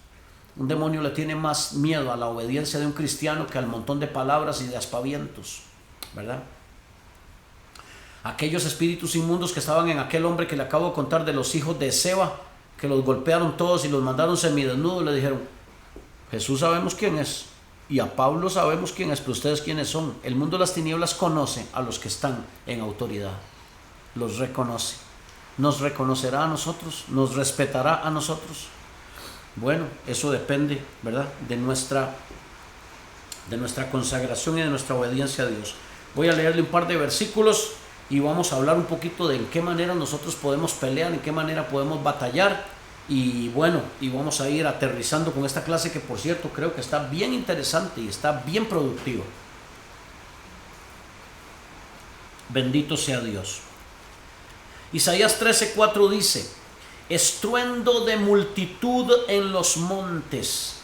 Un demonio le tiene más miedo a la obediencia de un cristiano que al montón de palabras y de aspavientos, ¿verdad? Aquellos espíritus inmundos que estaban en aquel hombre que le acabo de contar, de los hijos de Seba, que los golpearon todos y los mandaron semidesnudos, le dijeron: Jesús sabemos quién es, y a Pablo sabemos quién es, pero ustedes quiénes son. El mundo de las tinieblas conoce a los que están en autoridad, los reconoce. ¿Nos reconocerá a nosotros? ¿Nos respetará a nosotros? Bueno, eso depende, ¿verdad?, de nuestra consagración y de nuestra obediencia a Dios. Voy a leerle un par de versículos y vamos a hablar un poquito de en qué manera nosotros podemos pelear, en qué manera podemos batallar. Y bueno, y vamos a ir aterrizando con esta clase que, por cierto, creo que está bien interesante y está bien productiva. Bendito sea Dios. Isaías 13:4 dice: estruendo de multitud en los montes,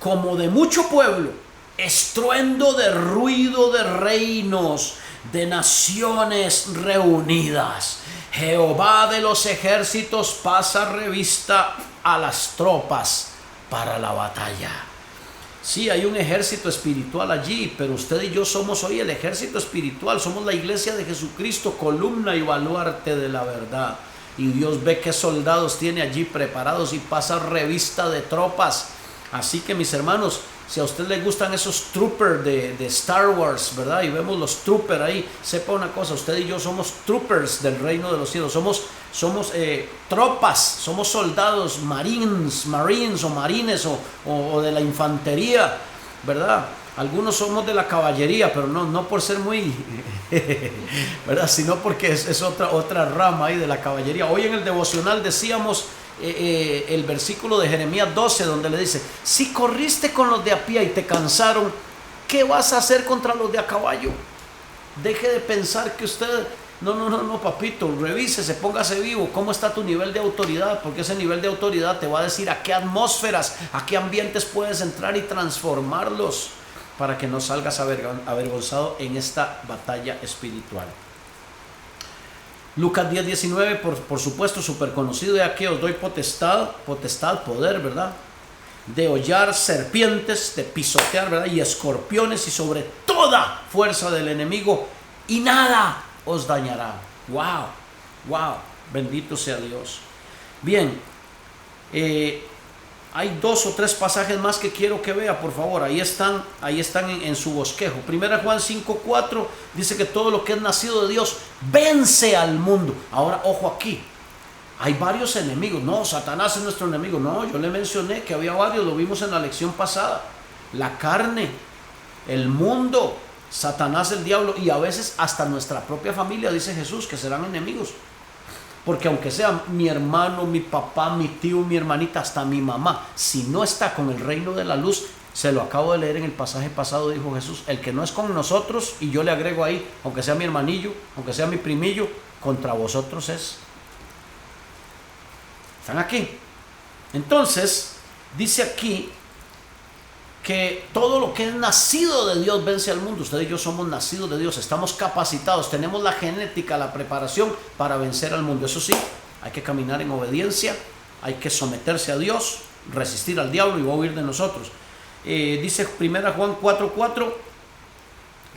como de mucho pueblo, estruendo de ruido de reinos, de naciones reunidas. Jehová de los ejércitos pasa revista a las tropas para la batalla. Sí, hay un ejército espiritual allí, pero usted y yo somos hoy el ejército espiritual. Somos la iglesia de Jesucristo, columna y baluarte de la verdad. Y Dios ve qué soldados tiene allí preparados y pasa revista de tropas. Así que, mis hermanos, si a usted le gustan esos troopers de Star Wars, ¿verdad?, y vemos los troopers ahí, sepa una cosa: usted y yo somos troopers del reino de los cielos. Somos tropas, somos soldados, marines o marines o de la infantería, ¿verdad? Algunos somos de la caballería, pero no por ser muy, ¿verdad?, sino porque es otra rama ahí de la caballería. Hoy en el devocional decíamos el versículo de Jeremías 12, donde le dice: si corriste con los de a pie y te cansaron, ¿qué vas a hacer contra los de a caballo? Deje de pensar que usted... No, papito, revísese, póngase vivo. ¿Cómo está tu nivel de autoridad? Porque ese nivel de autoridad te va a decir a qué atmósferas, a qué ambientes puedes entrar y transformarlos para que no salgas avergonzado en esta batalla espiritual. Lucas 10:19, por supuesto, súper conocido: de aquí os doy potestad, poder, ¿verdad?, de hollar serpientes, de pisotear, ¿verdad?, y escorpiones, y sobre toda fuerza del enemigo, y nada os dañará. Wow, bendito sea Dios. Bien, hay 2 o 3 pasajes más que quiero que vea, por favor. Ahí están en su bosquejo. Primera Juan 5:4 dice que todo lo que es nacido de Dios vence al mundo. Ahora, ojo aquí, hay varios enemigos. No, Satanás es nuestro enemigo. No, yo le mencioné que había varios, lo vimos en la lección pasada: la carne, el mundo, Satanás, el diablo, y a veces hasta nuestra propia familia, dice Jesús, que serán enemigos. Porque aunque sea mi hermano, mi papá, mi tío, mi hermanita, hasta mi mamá, si no está con el reino de la luz, se lo acabo de leer en el pasaje pasado, dijo Jesús: el que no es con nosotros, y yo le agrego ahí, aunque sea mi hermanillo, aunque sea mi primillo, contra vosotros es. ¿Están aquí? Entonces, dice aquí que todo lo que es nacido de Dios vence al mundo. Usted y yo somos nacidos de Dios, estamos capacitados, tenemos la genética, la preparación para vencer al mundo. Eso sí, hay que caminar en obediencia, hay que someterse a Dios, resistir al diablo y va a huir de nosotros. Dice 1 Juan 4:4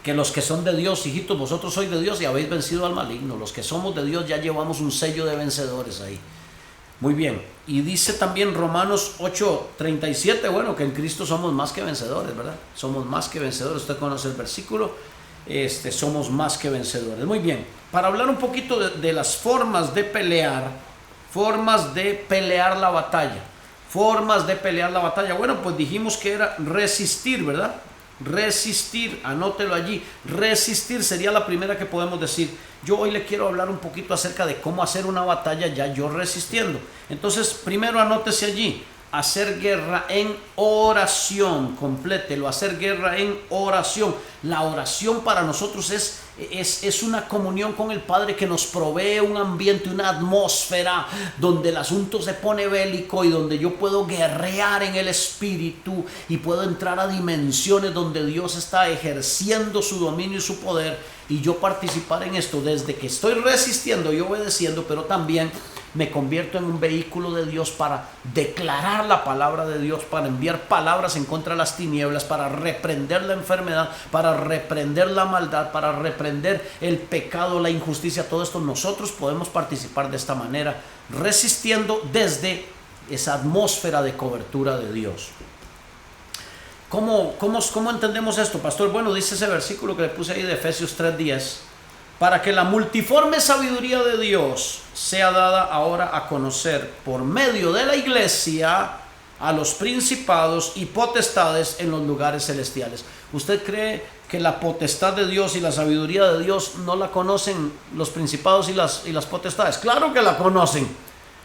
que los que son de Dios, hijitos, vosotros sois de Dios y habéis vencido al maligno. Los que somos de Dios ya llevamos un sello de vencedores ahí. Muy bien, y dice también Romanos 8:37, bueno, que en Cristo somos más que vencedores, ¿verdad? Somos más que vencedores. Usted conoce el versículo, somos más que vencedores. Muy bien, para hablar un poquito de las formas de pelear la batalla. Bueno, pues dijimos que era resistir, ¿verdad? Resistir, anótelo allí. Resistir sería la primera que podemos decir. Yo hoy le quiero hablar un poquito acerca de cómo hacer una batalla ya yo resistiendo. Entonces, primero anótese allí: hacer guerra en oración. Complételo: hacer guerra en oración. La oración para nosotros es una comunión con el Padre que nos provee un ambiente, una atmósfera donde el asunto se pone bélico y donde yo puedo guerrear en el espíritu y puedo entrar a dimensiones donde Dios está ejerciendo su dominio y su poder, y yo participar en esto desde que estoy resistiendo y obedeciendo, pero también me convierto en un vehículo de Dios para declarar la palabra de Dios, para enviar palabras en contra de las tinieblas, para reprender la enfermedad, para reprender la maldad, para reprender el pecado, la injusticia. Todo esto nosotros podemos participar de esta manera, resistiendo desde esa atmósfera de cobertura de Dios. ¿Cómo entendemos esto, pastor? Bueno, dice ese versículo que le puse ahí de Efesios 3:10. para que la multiforme sabiduría de Dios sea dada ahora a conocer por medio de la iglesia a los principados y potestades en los lugares celestiales. ¿Usted cree que la potestad de Dios y la sabiduría de Dios no la conocen los principados y las potestades? Claro que la conocen.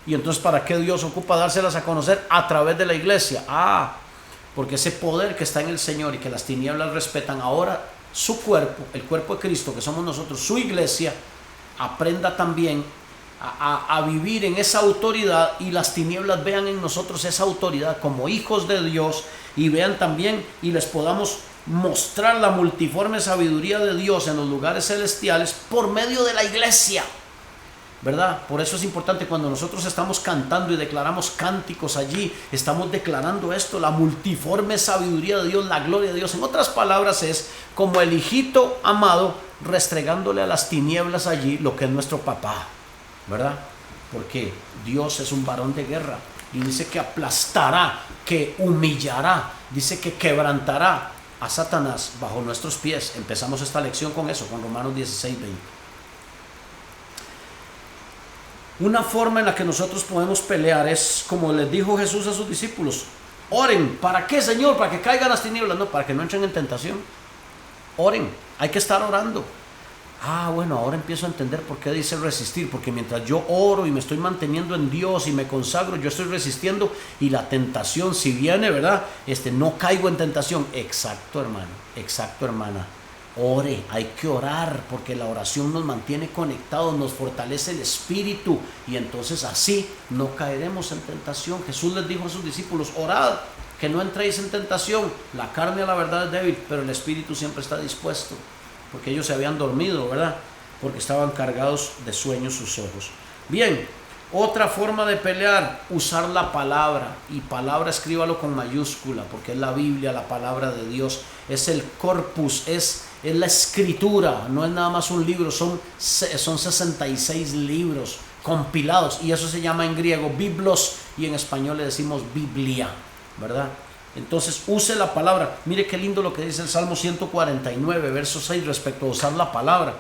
Y entonces, ¿para qué Dios ocupa dárselas a conocer a través de la iglesia? Porque ese poder que está en el Señor y que las tinieblas respetan, ahora su cuerpo, el cuerpo de Cristo, que somos nosotros, su iglesia, aprenda también a vivir en esa autoridad, y las tinieblas vean en nosotros esa autoridad como hijos de Dios, y vean también y les podamos mostrar la multiforme sabiduría de Dios en los lugares celestiales por medio de la iglesia, ¿verdad? Por eso es importante cuando nosotros estamos cantando y declaramos cánticos allí, estamos declarando esto, la multiforme sabiduría de Dios, la gloria de Dios. En otras palabras, es como el hijito amado restregándole a las tinieblas allí lo que es nuestro papá, ¿verdad? Porque Dios es un varón de guerra y dice que aplastará, que humillará, dice que quebrantará a Satanás bajo nuestros pies. Empezamos esta lección con eso, con Romanos 16:20. Una forma en la que nosotros podemos pelear es como les dijo Jesús a sus discípulos: oren. ¿Para qué, Señor? ¿Para que caigan las tinieblas? No, para que no entren en tentación. Oren, hay que estar orando. Bueno, ahora empiezo a entender por qué dice resistir, porque mientras yo oro y me estoy manteniendo en Dios y me consagro, yo estoy resistiendo, y la tentación, si viene, ¿verdad? No caigo en tentación. Exacto, hermano, exacto, hermana. Ore, hay que orar, porque la oración nos mantiene conectados, nos fortalece el espíritu, y entonces así no caeremos en tentación. Jesús les dijo a sus discípulos: orad, que no entréis en tentación. La carne a la verdad es débil, pero el espíritu siempre está dispuesto. Porque ellos se habían dormido, ¿verdad? Porque estaban cargados de sueño sus ojos. Bien, otra forma de pelear, usar la palabra. Y palabra, escríbalo con mayúscula, porque es la Biblia, la palabra de Dios. Es el corpus, es la escritura. No es nada más un libro, son 66 libros compilados. Y eso se llama en griego biblos, y en español le decimos Biblia, ¿verdad? Entonces use la palabra. Mire qué lindo lo que dice el Salmo 149, verso 6, respecto a usar la palabra.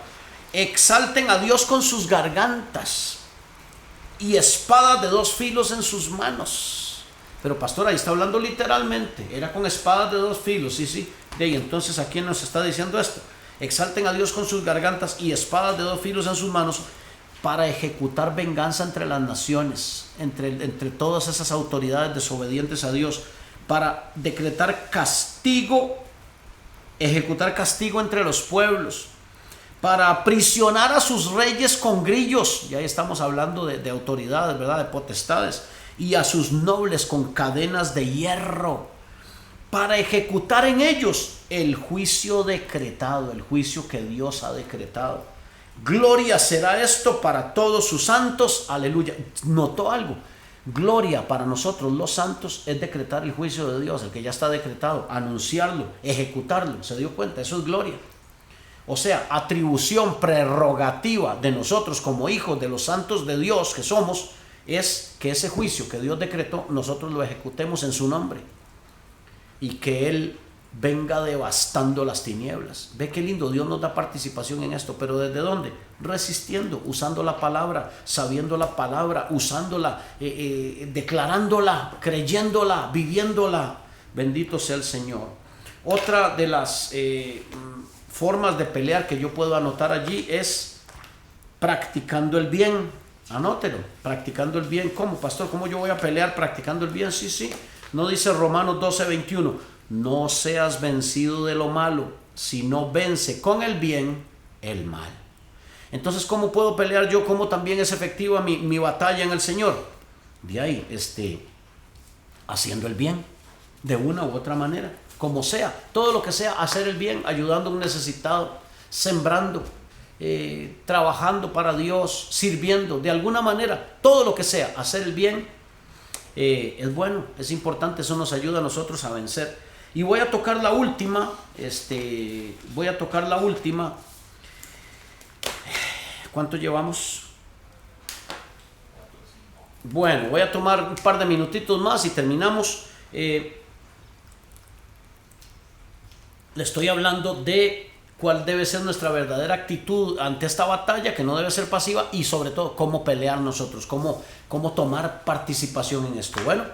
Exalten a Dios con sus gargantas y espadas de dos filos en sus manos. Pero pastor, ahí está hablando literalmente. Era con espadas de dos filos, sí. Y entonces, ¿a quién nos está diciendo esto? Exalten a Dios con sus gargantas y espadas de dos filos en sus manos, para ejecutar venganza entre las naciones, entre todas esas autoridades desobedientes a Dios, para decretar castigo, ejecutar castigo entre los pueblos, para aprisionar a sus reyes con grillos, y ahí estamos hablando de autoridades, ¿verdad?, de potestades, y a sus nobles con cadenas de hierro, para ejecutar en ellos el juicio decretado, el juicio que Dios ha decretado. Gloria será esto para todos sus santos, aleluya. ¿Notó algo? Gloria para nosotros los santos es decretar el juicio de Dios, el que ya está decretado, anunciarlo, ejecutarlo. ¿Se dio cuenta? Eso es gloria. O sea, atribución, prerrogativa de nosotros como hijos de los santos de Dios que somos, es que ese juicio que Dios decretó, nosotros lo ejecutemos en su nombre, y que Él venga devastando las tinieblas. Ve qué lindo, Dios nos da participación en esto. ¿Pero desde dónde? Resistiendo, usando la palabra, sabiendo la palabra, usándola, declarándola, creyéndola, viviéndola. Bendito sea el Señor. Otra de las formas de pelear que yo puedo anotar allí es practicando el bien. Anótelo, practicando el bien. ¿Cómo, pastor? ¿Cómo yo voy a pelear practicando el bien? Sí. ¿No dice Romanos 12:21? No seas vencido de lo malo, sino vence con el bien el mal. Entonces, ¿cómo puedo pelear yo? ¿Cómo también es efectiva mi batalla en el Señor? De ahí, haciendo el bien, de una u otra manera, como sea, todo lo que sea, hacer el bien, ayudando a un necesitado, sembrando, trabajando para Dios, sirviendo, de alguna manera, todo lo que sea, hacer el bien, es bueno, es importante, eso nos ayuda a nosotros a vencer. Y voy a tocar la última, ¿Cuánto llevamos? Bueno, voy a tomar un par de minutitos más y terminamos. Le estoy hablando de cuál debe ser nuestra verdadera actitud ante esta batalla, que no debe ser pasiva, y sobre todo cómo pelear nosotros, cómo tomar participación en esto. Bueno,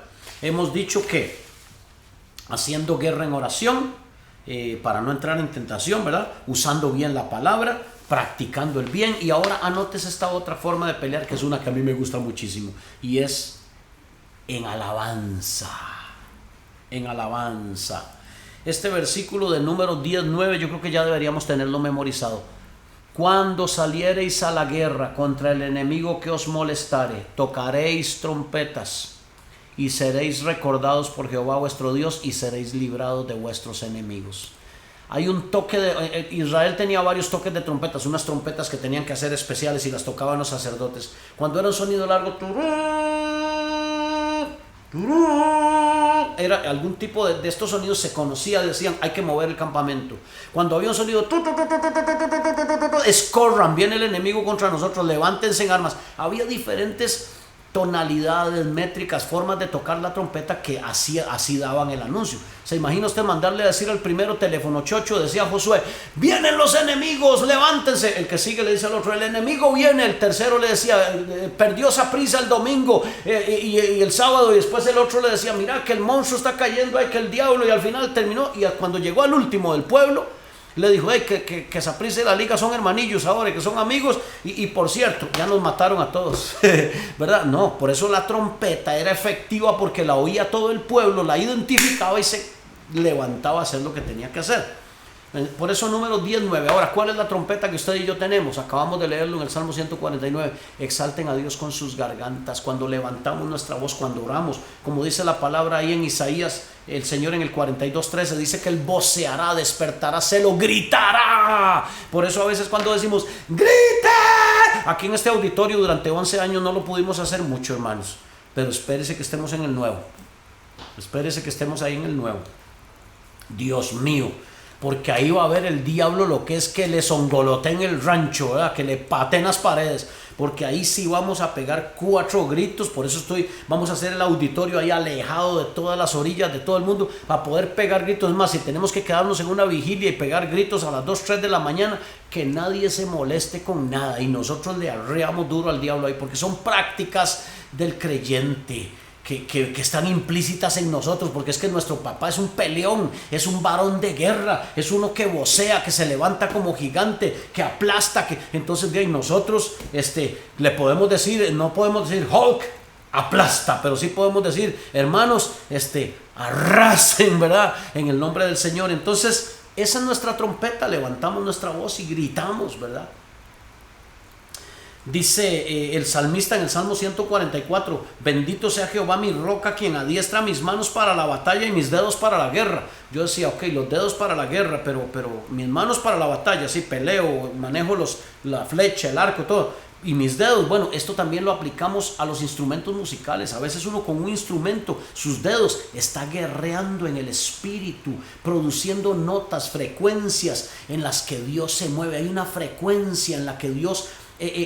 hemos dicho que haciendo guerra en oración, para no entrar en tentación, ¿verdad? Usando bien la palabra, practicando el bien. Y ahora anotes esta otra forma de pelear, que es una que a mí me gusta muchísimo, y es en alabanza. En alabanza. Este versículo de Números 10:9 yo creo que ya deberíamos tenerlo memorizado. Cuando saliereis a la guerra contra el enemigo que os molestare, tocaréis trompetas y seréis recordados por Jehová vuestro Dios y seréis librados de vuestros enemigos. Hay un toque de... Israel tenía varios toques de trompetas, unas trompetas que tenían que hacer especiales y las tocaban los sacerdotes. Cuando era un sonido largo, era algún tipo de estos sonidos, se conocía, decían hay que mover el campamento. Cuando había un sonido, escorran, viene el enemigo contra nosotros, levántense en armas. Había diferentes tonalidades, métricas, formas de tocar la trompeta que así daban el anuncio. ¿Se imagina usted mandarle a decir al primero teléfono chocho? Decía Josué, vienen los enemigos, levántense. El que sigue le dice al otro, el enemigo viene. El tercero le decía, perdió Saprissa el domingo y el sábado. Y después el otro le decía, mira que el monstruo está cayendo, que el diablo. Y al final terminó, y cuando llegó al último del pueblo, le dijo, que Saprissa y la liga son hermanillos ahora, que son amigos, y por cierto, ya nos mataron a todos, ¿verdad? No, por eso la trompeta era efectiva, porque la oía todo el pueblo, la identificaba y se levantaba a hacer lo que tenía que hacer. Por eso Números 10:9. Ahora, ¿cuál es la trompeta que usted y yo tenemos? Acabamos de leerlo en el Salmo 149. Exalten a Dios con sus gargantas, cuando levantamos nuestra voz, cuando oramos. Como dice la palabra ahí en Isaías, el Señor en el 42:13 dice que Él voceará, despertará, se lo gritará. Por eso a veces cuando decimos, ¡grite! Aquí en este auditorio durante 11 años no lo pudimos hacer mucho, hermanos. Pero espérese que estemos en el nuevo. Espérese que estemos ahí en el nuevo. Dios mío. Porque ahí va a ver el diablo lo que es que le zongoloteen el rancho, ¿verdad? Que le pateen las paredes, porque ahí sí vamos a pegar 4 gritos. Por eso vamos a hacer el auditorio ahí alejado de todas las orillas de todo el mundo, para poder pegar gritos. Es más, si tenemos que quedarnos en una vigilia y pegar gritos a las 2, 3 de la mañana, que nadie se moleste con nada, y nosotros le arreamos duro al diablo ahí, porque son prácticas del creyente que están implícitas en nosotros, porque es que nuestro papá es un peleón, es un varón de guerra, es uno que vocea, que se levanta como gigante, que aplasta, entonces bien, nosotros le podemos decir, no podemos decir Hulk aplasta, pero sí podemos decir, hermanos, arrasen, ¿verdad? En el nombre del Señor. Entonces esa es nuestra trompeta, levantamos nuestra voz y gritamos, ¿verdad? Dice el salmista en el Salmo 144, bendito sea Jehová mi roca, quien adiestra mis manos para la batalla y mis dedos para la guerra. Yo decía, ok, los dedos para la guerra, pero mis manos para la batalla, sí, peleo, manejo la flecha, el arco, todo. Y mis dedos, bueno, esto también lo aplicamos a los instrumentos musicales. A veces uno con un instrumento, sus dedos, está guerreando en el espíritu, produciendo notas, frecuencias en las que Dios se mueve. Hay una frecuencia en la que Dios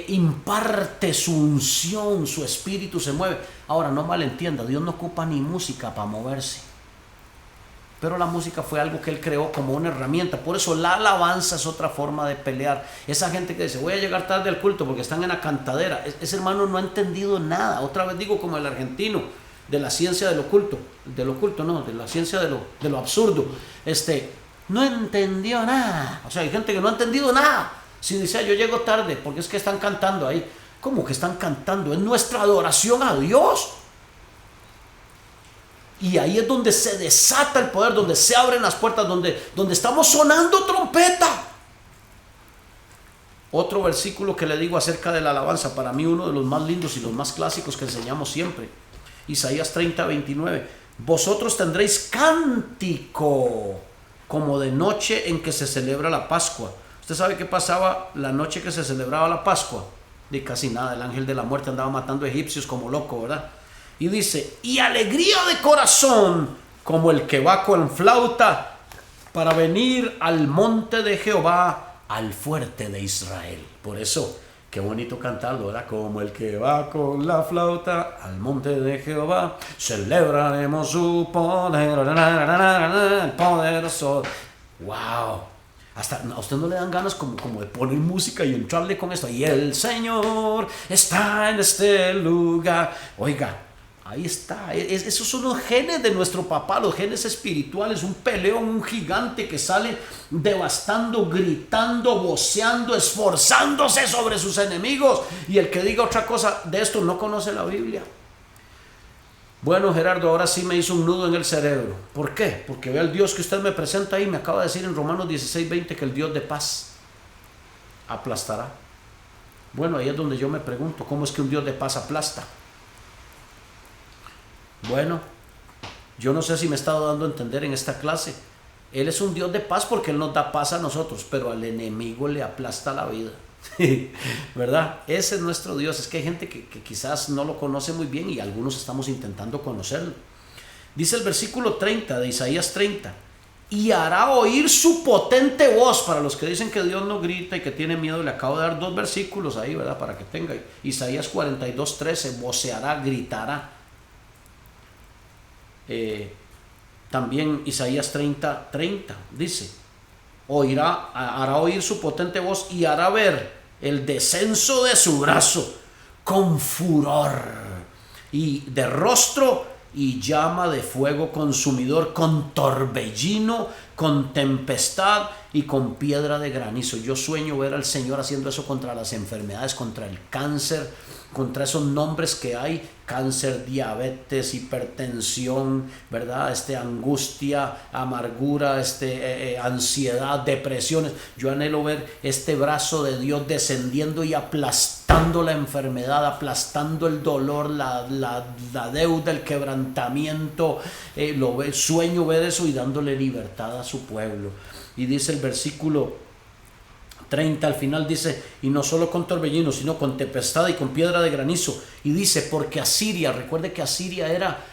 imparte su unción, su espíritu se mueve. Ahora, no malentienda, Dios no ocupa ni música para moverse, pero la música fue algo que Él creó como una herramienta. Por eso la alabanza es otra forma de pelear. Esa gente que dice, voy a llegar tarde al culto porque están en la cantadera, ese hermano no ha entendido nada. Otra vez digo, como el argentino, de la ciencia del oculto, no, de la ciencia de lo absurdo, no entendió nada. O sea, hay gente que no ha entendido nada. Si dice, yo llego tarde porque es que están cantando ahí. ¿Cómo que están cantando? Es nuestra adoración a Dios. Y ahí es donde se desata el poder, donde se abren las puertas, donde estamos sonando trompeta. Otro versículo que le digo acerca de la alabanza, para mí uno de los más lindos y los más clásicos que enseñamos siempre. Isaías 30:29. Vosotros tendréis cántico como de noche en que se celebra la Pascua. ¿Usted sabe qué pasaba la noche que se celebraba la Pascua? De casi nada, el ángel de la muerte andaba matando egipcios como loco, ¿verdad? Y dice, y alegría de corazón como el que va con flauta para venir al monte de Jehová, al fuerte de Israel. Por eso, qué bonito cantarlo, ¿verdad? Como el que va con la flauta al monte de Jehová, celebraremos su poder, el poderoso. ¡Wow! Hasta a usted no le dan ganas como de poner música y entrarle con esto. Y el Señor está en este lugar. Oiga, ahí está. Esos son los genes de nuestro papá, los genes espirituales. Un peleón, un gigante que sale devastando, gritando, voceando, esforzándose sobre sus enemigos. Y el que diga otra cosa de esto no conoce la Biblia. Bueno, Gerardo, ahora sí me hizo un nudo en el cerebro. ¿Por qué? Porque ve al Dios que usted me presenta ahí, me acaba de decir en Romanos 16:20 que el Dios de paz aplastará. Bueno, ahí es donde yo me pregunto, ¿cómo es que un Dios de paz aplasta? Bueno, yo no sé si me he estado dando a entender en esta clase. Él es un Dios de paz porque Él nos da paz a nosotros, pero al enemigo le aplasta la vida. ¿Verdad? Ese es nuestro Dios. Es que hay gente que quizás no lo conoce muy bien y algunos estamos intentando conocerlo. Dice el versículo 30 de Isaías 30: y hará oír su potente voz. Para los que dicen que Dios no grita y que tiene miedo, le acabo de dar 2 versículos ahí, ¿verdad? Para que tenga. Isaías 42:13, voceará, gritará. También Isaías 30:30 dice: hará oír su potente voz y hará ver el descenso de su brazo con furor y de rostro y llama de fuego consumidor, con torbellino, con tempestad y con piedra de granizo. Yo sueño ver al Señor haciendo eso contra las enfermedades, contra el cáncer, contra esos nombres que hay: cáncer, diabetes, hipertensión, ¿verdad? Angustia, amargura, ansiedad, depresiones. Yo anhelo ver este brazo de Dios descendiendo y aplastando la enfermedad, aplastando el dolor, la deuda, el quebrantamiento. Sueño ver eso y dándole libertad a su pueblo. Y dice el versículo 30 al final, dice: y no solo con torbellino, sino con tempestad y con piedra de granizo. Y dice: porque Asiria, recuerde que Asiria era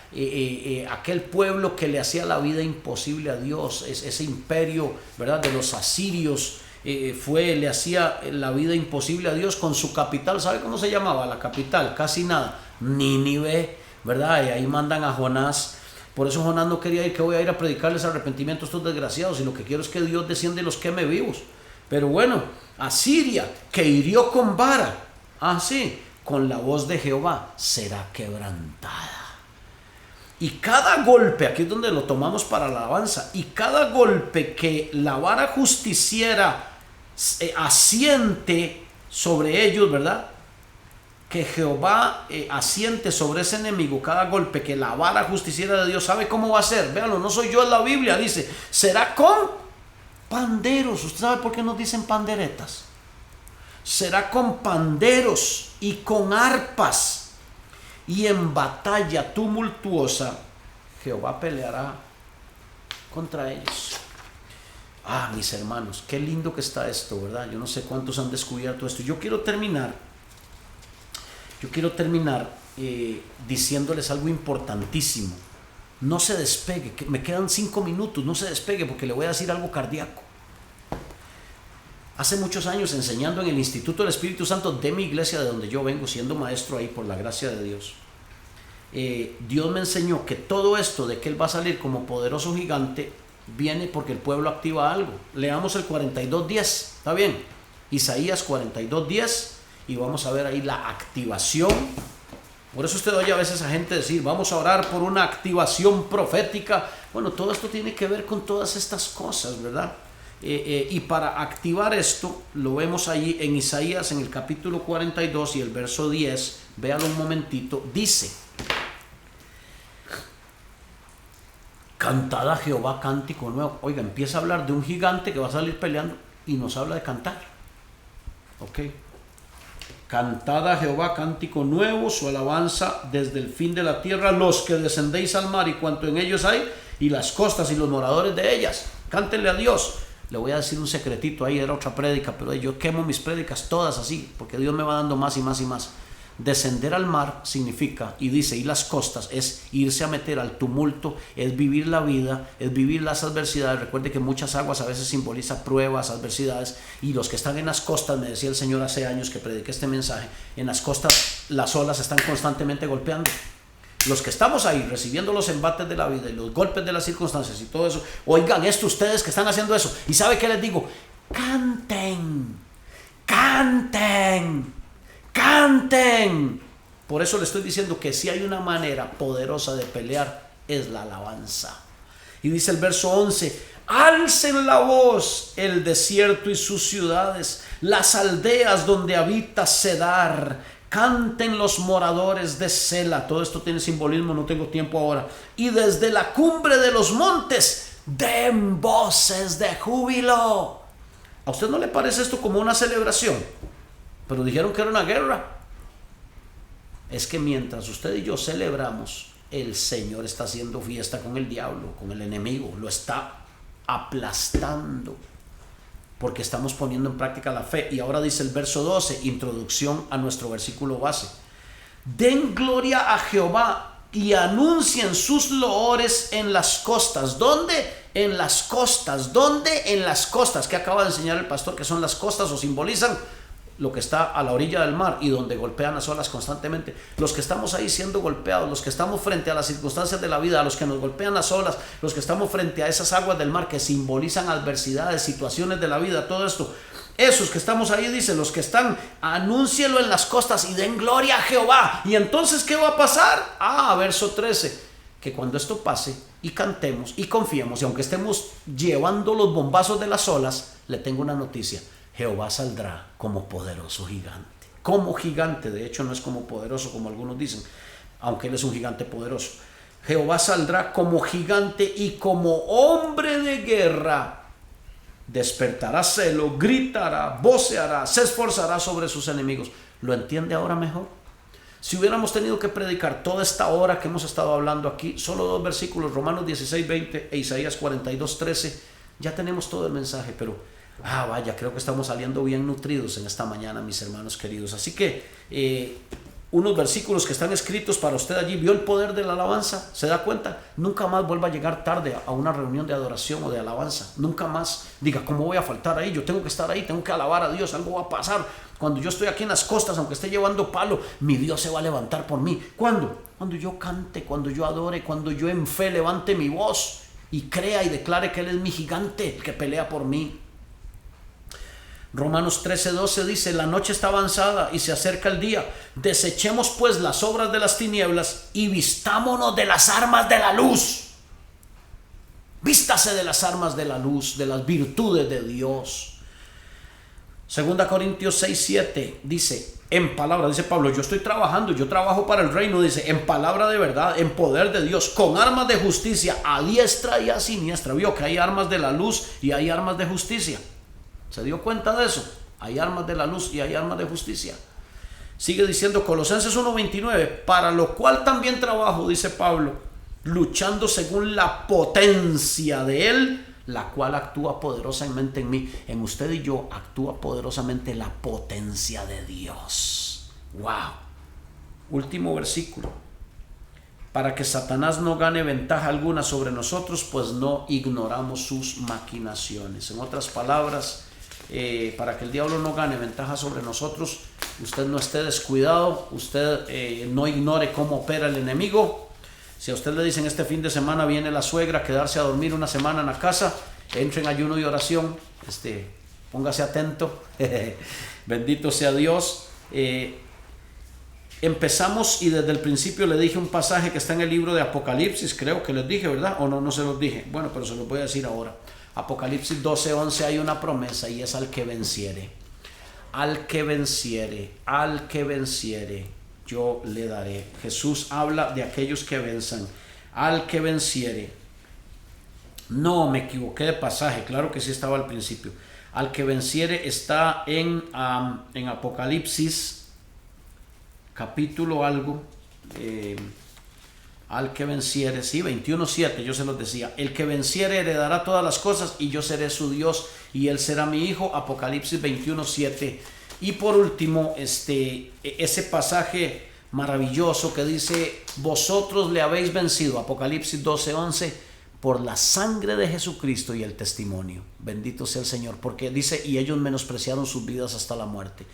aquel pueblo que le hacía la vida imposible a Dios. Ese imperio, ¿verdad?, de los asirios le hacía la vida imposible a Dios con su capital. ¿Sabe cómo se llamaba la capital? Casi nada: Nínive, ¿verdad? Y ahí mandan a Jonás. Por eso Jonás no quería ir. Que voy a ir a predicarles arrepentimiento a estos desgraciados, y lo que quiero es que Dios descienda y los queme vivos. Pero bueno, Asiria, que hirió con vara, con la voz de Jehová será quebrantada. Y cada golpe, aquí es donde lo tomamos para la alabanza, y cada golpe que la vara justiciera asiente sobre ellos, ¿verdad? Que Jehová asiente sobre ese enemigo, cada golpe que la vara justiciera de Dios, ¿sabe cómo va a ser? Véanlo, no soy yo, en la Biblia, dice: será con panderos. ¿Usted sabe por qué nos dicen panderetas? Será con panderos y con arpas, y en batalla tumultuosa Jehová peleará contra ellos. Mis hermanos, qué lindo que está esto, ¿verdad? Yo no sé cuántos han descubierto esto. Yo quiero terminar diciéndoles algo importantísimo. No se despegue, que me quedan 5 minutos, no se despegue, porque le voy a decir algo cardíaco. Hace muchos años, enseñando en el Instituto del Espíritu Santo de mi iglesia, de donde yo vengo, siendo maestro ahí por la gracia de Dios, Dios me enseñó que todo esto de que Él va a salir como poderoso gigante viene porque el pueblo activa algo. Leamos el 42:10, ¿está bien? Isaías 42:10, y vamos a ver ahí la activación. Por eso usted oye a veces a gente decir: vamos a orar por una activación profética. Bueno, todo esto tiene que ver con todas estas cosas, ¿verdad? Y para activar esto, lo vemos ahí en Isaías, en el capítulo 42 y el verso 10. Véalo un momentito. Dice: cantad a Jehová cántico nuevo. Oiga, empieza a hablar de un gigante que va a salir peleando y nos habla de cantar. Ok. Cantad a Jehová cántico nuevo, su alabanza desde el fin de la tierra, los que descendéis al mar y cuanto en ellos hay, y las costas y los moradores de ellas. Cántenle a Dios. Le voy a decir un secretito, ahí era otra prédica, pero yo quemo mis prédicas todas así, porque Dios me va dando más y más y más. Descender al mar significa, y dice, y las costas, es irse a meter al tumulto, es vivir la vida, es vivir las adversidades. Recuerde que muchas aguas a veces simbolizan pruebas, adversidades, y los que están en las costas, me decía el Señor hace años que prediqué este mensaje, en las costas las olas están constantemente golpeando. Los que estamos ahí recibiendo los embates de la vida y los golpes de las circunstancias y todo eso, oigan esto ustedes que están haciendo eso. ¿Y sabe qué les digo? canten, canten, canten. Por eso le estoy diciendo que si hay una manera poderosa de pelear, es la alabanza. Y dice el verso 11: alcen la voz el desierto y sus ciudades, las aldeas donde habita Cedar. Canten los moradores de Sela. Todo esto tiene simbolismo, no tengo tiempo ahora. Y desde la cumbre de los montes, den voces de júbilo. ¿A usted no le parece esto como una celebración? Pero dijeron que era una guerra. Es que mientras usted y yo celebramos, el Señor está haciendo fiesta con el diablo, con el enemigo. Lo está aplastando, porque estamos poniendo en práctica la fe. Y ahora dice el verso 12, introducción a nuestro versículo base: den gloria a Jehová y anuncien sus loores en las costas. ¿Dónde? En las costas. ¿Dónde? En las costas, que acaba de enseñar el pastor, que son las costas o simbolizan lo que está a la orilla del mar y donde golpean las olas constantemente. Los que estamos ahí siendo golpeados, los que estamos frente a las circunstancias de la vida, a los que nos golpean las olas, los que estamos frente a esas aguas del mar que simbolizan adversidades, situaciones de la vida, todo esto, esos que estamos ahí, dice, los que están, anúncielo en las costas y den gloria a Jehová. Y entonces, ¿qué va a pasar? Verso 13, que cuando esto pase y cantemos y confiemos, y aunque estemos llevando los bombazos de las olas, le tengo una noticia: Jehová saldrá como poderoso gigante. Como gigante, de hecho no es como poderoso como algunos dicen, aunque él es un gigante poderoso. Jehová saldrá como gigante y como hombre de guerra. Despertará celo, gritará, voceará, se esforzará sobre sus enemigos. ¿Lo entiende ahora mejor? Si hubiéramos tenido que predicar toda esta hora que hemos estado hablando aquí, solo 2 versículos, Romanos 16:20 e Isaías 42:13, ya tenemos todo el mensaje, pero vaya, creo que estamos saliendo bien nutridos en esta mañana, mis hermanos queridos. Así que unos versículos que están escritos para usted allí. ¿Vio el poder de la alabanza? ¿Se da cuenta? Nunca más vuelva a llegar tarde a una reunión de adoración o de alabanza. Nunca más diga, ¿cómo voy a faltar ahí? Yo tengo que estar ahí, tengo que alabar a Dios, algo va a pasar. Cuando yo estoy aquí en las costas, aunque esté llevando palo, mi Dios se va a levantar por mí. ¿Cuándo? Cuando yo cante, cuando yo adore, cuando yo en fe levante mi voz y crea y declare que Él es mi gigante, el que pelea por mí. Romanos 13:12 dice: la noche está avanzada y se acerca el día. Desechemos pues las obras de las tinieblas y vistámonos de las armas de la luz. Vístase de las armas de la luz, de las virtudes de Dios. 2 Corintios 6:7 dice, en palabra, dice Pablo, yo estoy trabajando, yo trabajo para el reino, dice, en palabra de verdad, en poder de Dios, con armas de justicia, a diestra y a siniestra. Vio que hay armas de la luz y hay armas de justicia. ¿Se dio cuenta de eso? Hay armas de la luz y hay armas de justicia. Sigue diciendo Colosenses 1:29, para lo cual también trabajo, dice Pablo, luchando según la potencia de Él, la cual actúa poderosamente en mí. En usted y yo actúa poderosamente la potencia de Dios. ¡Wow! Último versículo. Para que Satanás no gane ventaja alguna sobre nosotros, pues no ignoramos sus maquinaciones. En otras palabras, para que el diablo no gane ventaja sobre nosotros, usted no esté descuidado, usted no ignore cómo opera el enemigo. Si a usted le dicen este fin de semana viene la suegra a quedarse a dormir una semana en la casa, entre en ayuno y oración, póngase atento. Bendito sea Dios. Empezamos y desde el principio le dije un pasaje que está en el libro de Apocalipsis, creo que les dije, ¿verdad? O no se los dije. Bueno, pero se los voy a decir ahora. Apocalipsis 12:11 hay una promesa y es al que venciere. Al que venciere, al que venciere, yo le daré. Jesús habla de aquellos que venzan. Al que venciere. No me equivoqué de pasaje, claro que sí estaba al principio. Al que venciere está en Apocalipsis, capítulo algo. Al que venciere, sí, 21:7, yo se los decía. El que venciere heredará todas las cosas y yo seré su Dios y él será mi hijo. Apocalipsis 21:7. Y por último, ese pasaje maravilloso que dice, vosotros le habéis vencido, Apocalipsis 12:11, por la sangre de Jesucristo y el testimonio. Bendito sea el Señor, porque dice, y ellos menospreciaron sus vidas hasta la muerte.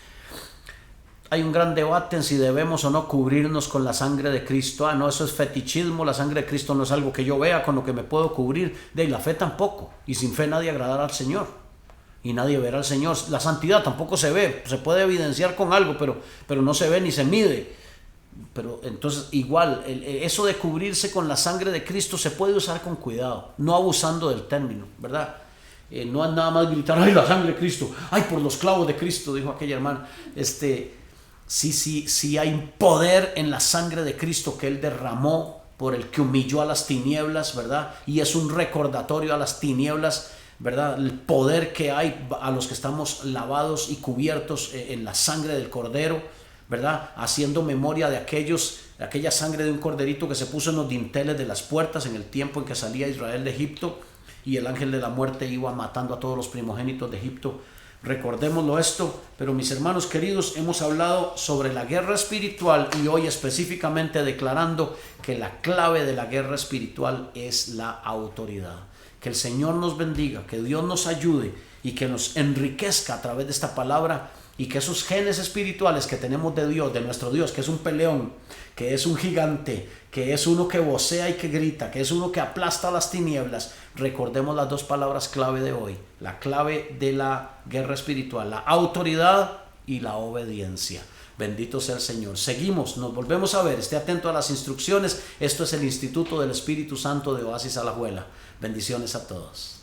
Hay un gran debate en si debemos o no cubrirnos con la sangre de Cristo. No, eso es fetichismo. La sangre de Cristo no es algo que yo vea con lo que me puedo cubrir. De ahí la fe tampoco. Y sin fe nadie agradará al Señor. y nadie verá al Señor. La santidad tampoco se ve, se puede evidenciar con algo, pero no se ve ni se mide. Pero entonces igual, eso de cubrirse con la sangre de Cristo se puede usar con cuidado, no abusando del término, ¿verdad? No es nada más gritar, ¡ay, la sangre de Cristo! ¡Ay, por los clavos de Cristo!, dijo aquella hermana. Sí hay poder en la sangre de Cristo que Él derramó, por el que humilló a las tinieblas, ¿verdad? Y es un recordatorio a las tinieblas, ¿verdad? El poder que hay a los que estamos lavados y cubiertos en la sangre del Cordero, ¿verdad? Haciendo memoria de aquella sangre de un corderito que se puso en los dinteles de las puertas en el tiempo en que salía Israel de Egipto y el ángel de la muerte iba matando a todos los primogénitos de Egipto. Recordémoslo esto. Pero mis hermanos queridos, hemos hablado sobre la guerra espiritual y hoy específicamente declarando que la clave de la guerra espiritual es la autoridad. Que el Señor nos bendiga, que Dios nos ayude y que nos enriquezca a través de esta palabra, y que esos genes espirituales que tenemos de Dios, de nuestro Dios, que es un peleón, que es un gigante, que es uno que vocea y que grita, que es uno que aplasta las tinieblas, recordemos las dos palabras clave de hoy, la clave de la guerra espiritual, la autoridad y la obediencia. Bendito sea el Señor. Seguimos, nos volvemos a ver, esté atento a las instrucciones. Esto es el Instituto del Espíritu Santo de Oasis Alajuela. Bendiciones a todos.